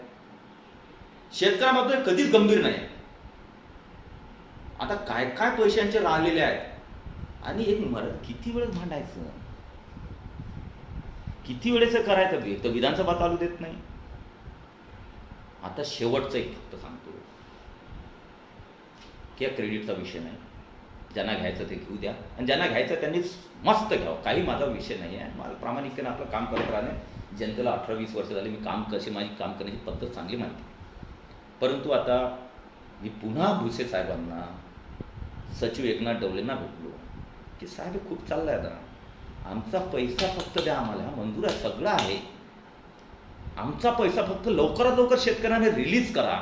शेतकऱ्यामध्ये कधीच गंभीर नाही. आता काय काय पैशांचे राहिलेले आहेत, आणि एक मरण किती वेळेस भांडायचं, किती वेळेस करायचं. एक तर विधानसभा चालू देत नाही. आता शेवटचं एक फक्त सांगतो की क्रेडिटचा विषय नाही, ज्यांना घ्यायचं ते घेऊ द्या, आणि ज्यांना घ्यायचं त्यांनी मस्त घ्यावं, काही माझा विषय नाही आहे. मला प्रामाणिकतेने आपलं काम करत राहणे. जनतेला 18-20 वर्ष झाली, मी काम कशी, माझी काम करण्याची पद्धत चांगली माहिती. परंतु आता मी पुन्हा भुसे साहेबांना, सचिव एकनाथ डवलेंना भेटलो की साहेब खूप चाललंय आता, आमचा पैसा फक्त द्या आम्हाला, मंजूर आहे, सगळं आहे, आमचा पैसा फक्त लवकरात लवकर शेतकऱ्यांना रिलीज करा.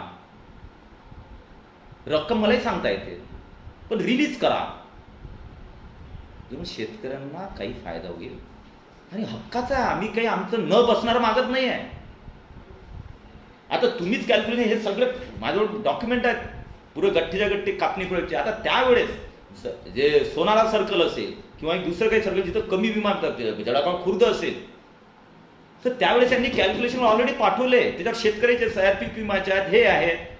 रक्कम मलाही सांगता येते, पण रिलीज करा, जेव्हा शेतकऱ्यांना काही फायदा होईल. आणि हक्काचा आहे, आम्ही काही आमचं न बसणारं मागत नाही आहे. आता तुम्हीच कॅल्क्युलेशन, हे सगळे माझ्याजवळ डॉक्युमेंट आहेत पुरे गठ्ठीच्या गठ्ठी कापणी प्रोजेक्टचे. आता त्यावेळेस जे सोनारा सर्कल असेल किंवा दुसरं काही सर्कल जिथं कमी विमा जळगाव खुर्द असेल, तर त्यावेळेस त्यांनी कॅल्क्युलेशन ऑलरेडी पाठवले. त्याच्यात शेतकऱ्याचे सह्या पीक विम्याच्या आहेत, हे आहेत.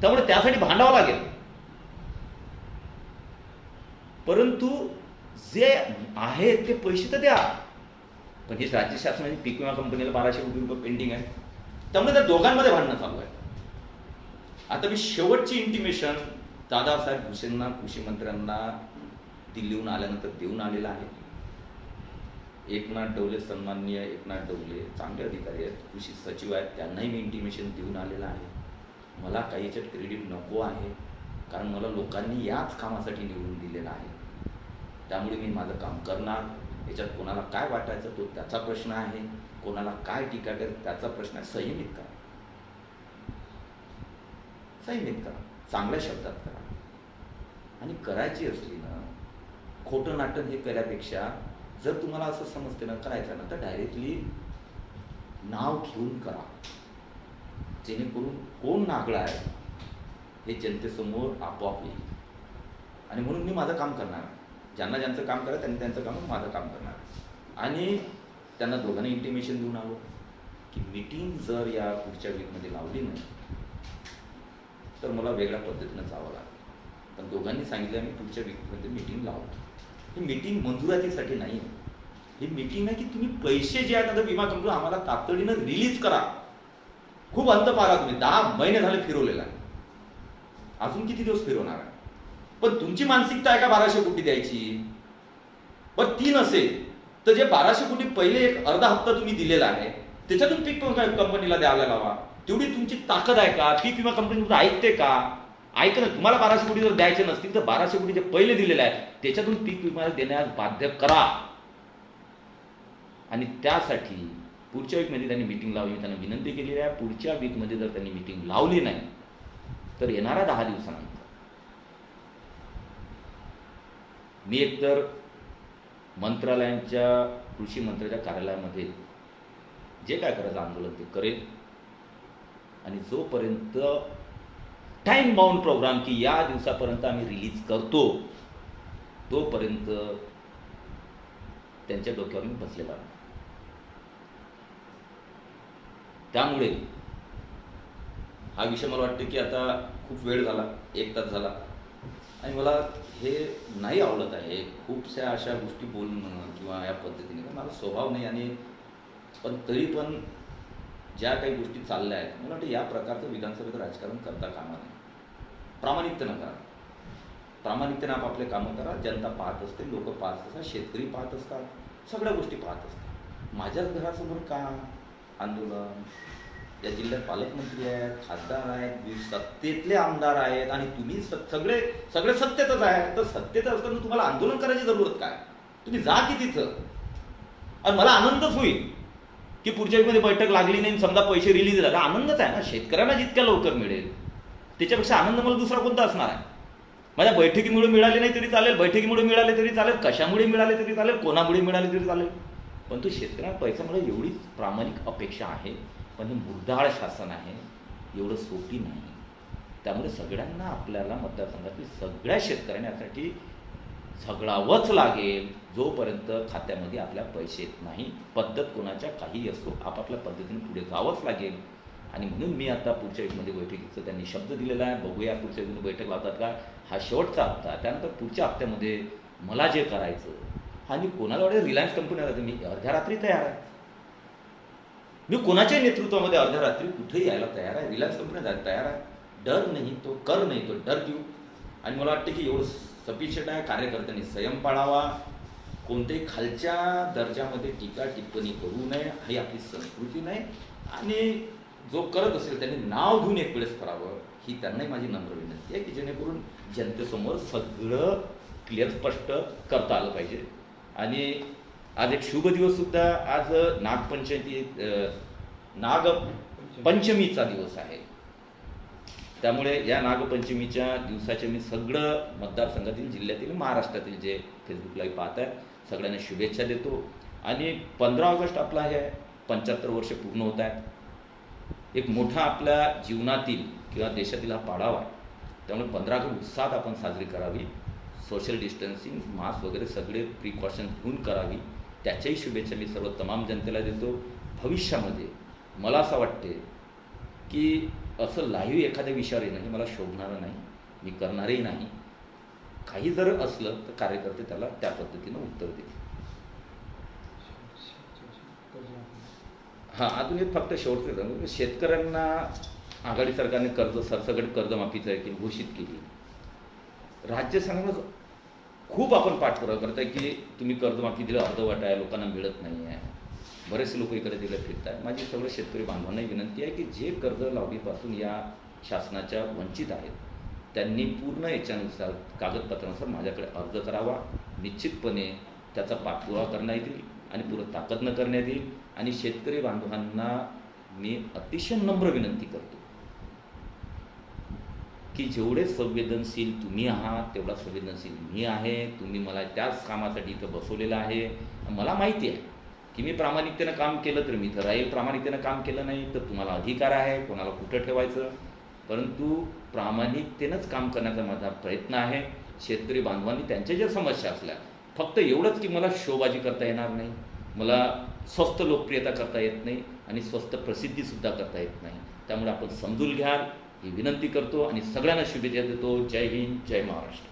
त्यामुळे त्यासाठी भांडावं लागेल. परंतु जे आहे ते पैसे तर द्या. पण हे राज्य शासनाने पीक विमा कंपनीला 1200 कोटी रुपये पेंडिंग आहे. त्यामुळे त्या दोघांमध्ये भांडणं चालू आहे. आता मी शेवटची इंटिमेशन दादासाहेब भुसेंना, कृषी मंत्र्यांना दिल्लीहून आल्यानंतर देऊन आलेला आहे. एकनाथ डवले, सन्माननीय एकनाथ डवले चांगले अधिकारी आहेत, कृषी सचिव आहेत, त्यांनाही मी इंटिमेशन देऊन आलेलं आहे. मला काही याच्यात क्रेडिट नको आहे, कारण मला लोकांनी याच कामासाठी निवडून दिलेलं आहे. त्यामुळे मी माझं काम करणार. याच्यात कोणाला काय वाटायचं तो त्याचा प्रश्न आहे, कोणाला काय टीका करेल त्याचा प्रश्न आहे. संयमित करा, संयमित करा, चांगल्या शब्दात करा. आणि करायची असली ना खोटं नाटक हे केल्यापेक्षा, जर तुम्हाला असं समजते ना करायचं ना, तर डायरेक्टली नाव घेऊन करा, जेणेकरून कोण नागळा आहे हे जनतेसमोर आपोआप येईल. आणि म्हणून मी माझं काम करणार. ज्यांना ज्यांचं काम करा त्यांनी त्यांचं काम, माझं काम करणार. आणि त्यांना दोघांना इंटिमेशन देऊन आलो की मीटिंग जर या पुढच्या वीकमध्ये लावली नाही तर मला वेगळ्या पद्धतीनं जावं लागेल. पण दोघांनी सांगितलं आम्ही पुढच्या वीकमध्ये मीटिंग लावतो. ही मीटिंग मंजुरातीसाठी नाही आहे, ही मीटिंग आहे की तुम्ही पैसे जे आहेत आता विमा कंपनी आम्हाला तातडीनं रिलीज करा. खूप अंत पाहिला तुम्ही, 10 महिने झाले फिरवलेला आहे, अजून किती दिवस फिरवणार आहे. पण तुमची मानसिकता आहे का 1200 कोटी द्यायची? पण ती नसेल तर जे 1200 कोटी पहिले एक अर्धा हप्ता तुम्ही दिलेला आहे त्याच्यातून पीक कंपनीला द्यायला लावा. तेवढी तुमची ताकद आहे का? पीक विमा कंपनी ऐकते का? ऐक ना, तुम्हाला 1200 कोटी जर द्यायचे नसतील तर 1200 कोटी जे पहिले दिलेले आहे त्याच्यातून पीक विमा देण्यास बाध्य करा. आणि त्यासाठी पुढच्या वीकमध्ये त्यांनी मीटिंग लावली. त्यांना विनंती केलेली आहे, पुढच्या वीकमध्ये जर त्यांनी मीटिंग लावली नाही तर येणाऱ्या 10 दिवसानंतर मी एकतर मंत्रालयांच्या, कृषी मंत्र्याच्या कार्यालयामध्ये जे काय करायचं आंदोलन ते करेल. आणि जोपर्यंत टाइम बाउंड प्रोग्राम की या दिवसापर्यंत आम्ही रिलीज करतो तोपर्यंत त्यांच्या डोक्यावर मी बसलेला आहे. त्यामुळे हा विषय मला वाटतं की आता खूप वेळ झाला, 1 तास झाला, आणि मला हे नाही आवडत आहे खूपशा अशा गोष्टी बोलणं किंवा या पद्धतीने. माझा स्वभाव नाही. आणि पण तरी पण ज्या काही गोष्टी चालल्या आहेत मला वाटतं या प्रकारचं विधानसभेत राजकारण करता कामा नये. प्रामाणिकतेनं करा, प्रामाणिकतेनं आपापले कामं करा. जनता पाहत असते, लोक पाहत असतात, शेतकरी पाहत असतात, सगळ्या गोष्टी पाहत असतात. माझ्याच घरासमोर का आंदोलन? या जिल्ह्यात पालकमंत्री आहेत, खासदार आहेत, सत्तेतले आमदार आहेत, आणि तुम्ही सगळे सत्तेतच आहेत. तर सत्तेत असताना तुम्हाला आंदोलन करायची जरूरत काय? तुम्ही जा की तिथं. आणि मला आनंदच होईल की पुढच्या वीकमध्ये बैठक लागली नाही, समजा पैसे रिलीज झाले, आनंदच आहे ना. शेतकऱ्यांना जितक्या लवकर मिळेल त्याच्यापेक्षा आनंद मला दुसरा कोणता असणार आहे? माझ्या बैठकीमुळे मिळाले नाही तरी चालेल, बैठकीमुळे मिळाले तरी चालेल, कशामुळे मिळाले तरी चालेल, कोणामुळे मिळाले तरी चालेल. पण तो शेतकऱ्यांना पैशामुळे एवढीच प्रामाणिक अपेक्षा आहे. पण हे मुर्दाळ शासन आहे, एवढं सोपी नाही. त्यामुळे सगळ्यांना, आपल्याला मतदारसंघातील सगळ्या शेतकऱ्यांना यासाठी झगडावंच लागेल जोपर्यंत खात्यामध्ये आपल्या पैसे येत नाही. पद्धत कोणाच्या काही असो, आपापल्या पद्धतीने पुढे जावंच लागेल. आणि म्हणून मी आता पुढच्या वीकमध्ये बैठकीचं त्यांनी शब्द दिलेला आहे. बघूया पुढच्या वीकमध्ये बैठक लावतात का. हा शेवटचा हप्ता, त्यानंतर पुढच्या हप्त्यामध्ये मला जे करायचं, आणि कोणाला वाटेल रिलायन्स कंपनीला मी अर्ध्या रात्री तयार आहे. मी कोणाच्याही नेतृत्वामध्ये अर्ध्या रात्री कुठेही यायला तयार आहे. रिलायन्स कंपनी जायला तयार आहे. डर नाही तो कर, नाही तो डर देऊ. आणि मला वाटतं की एवढं सफिशियंट आहे. कार्यकर्त्यांनी संयम पाळावा, कोणत्याही खालच्या दर्जामध्ये टीका टिप्पणी करू नये, ही आपली संस्कृती नाही. आणि जो करत असेल त्यांनी नाव घेऊन एक वेळेस करावं, ही त्यांनाही माझी नम्र विनंती आहे की जेणेकरून जनतेसमोर सगळं क्लिअर, स्पष्ट करता आलं पाहिजे. आणि आज एक शुभ दिवस सुद्धा, आज नागपंचमीचा दिवस आहे. त्यामुळे या नागपंचमीच्या दिवसाचे मी सगळं मतदारसंघातील, जिल्ह्यातील, महाराष्ट्रातील जे फेसबुक लाईव्ह पाहत आहेत सगळ्यांना शुभेच्छा देतो. आणि 15 ऑगस्ट आपला हे 75 वर्ष पूर्ण होत आहेत. एक मोठा आपल्या जीवनातील किंवा देशातील हा पाडावा आहे. त्यामुळे 15 ऑगस्ट उत्साहात आपण साजरी करावी. सोशल डिस्टन्सिंग, मास्क वगैरे सगळे प्रिकॉशन घेऊन करावी. त्याच्याही शुभेच्छा मी सर्व तमाम जनतेला देतो. भविष्यामध्ये मला असं वाटते की असं लाईव्ह एखाद्या विषयावर येणं हे मला शोभणारं नाही, मी करणारही नाही. काही जर असलं तर कार्यकर्ते त्याला त्या पद्धतीनं उत्तर देतील. हां, अजून एक फक्त शेवटचं, शेतकऱ्यांना आघाडी सरकारने सरसकट कर्जमाफीचं की घोषित केली. राज्य सरकारनं खूप आपण पाठपुरावा करताय की तुम्ही कर्जमाफी दिलं, अर्धवट आहे, लोकांना मिळत नाही आहे. बरेचसे लोक इकडे तिकडे फिरत आहेत. माझी सगळं शेतकरी बांधवांनाही विनंती आहे की जे कर्ज लावणीपासून या शासनाच्या वंचित आहेत त्यांनी पूर्ण याच्यानुसार कागदपत्रानुसार माझ्याकडे अर्ज करावा. निश्चितपणे त्याचा पाठपुरावा करण्यात येईल आणि पूर्ण ताकदनं करण्यात येईल. आणि शेतकरी बांधवांना मी अतिशय नम्र विनंती करतो की जेवढे संवेदनशील तुम्ही आहात तेवढा संवेदनशील मी आहे. तुम्ही मला त्याच कामासाठी इथं बसवलेलं आहे. मला माहिती आहे की मी प्रामाणिकतेनं काम केलं तर मी इथं राहील, प्रामाणिकतेनं काम केलं नाही तर तुम्हाला अधिकार आहे कोणाला कुठं ठेवायचं. परंतु प्रामाणिकतेनंच काम करण्याचा माझा प्रयत्न आहे. शेतकरी बांधवांनी त्यांच्या ज्या समस्या असल्या, फक्त एवढंच की मला शोबाजी करता येणार नाही, मला स्वस्त लोकप्रियता करता येत नाही आणि स्वस्त प्रसिद्धीसुद्धा करता येत नाही. त्यामुळे आपण समजून घ्याल ही विनंती करतो आणि सगळ्यांना शुभेच्छा देतो. जय हिंद, जय महाराष्ट्र.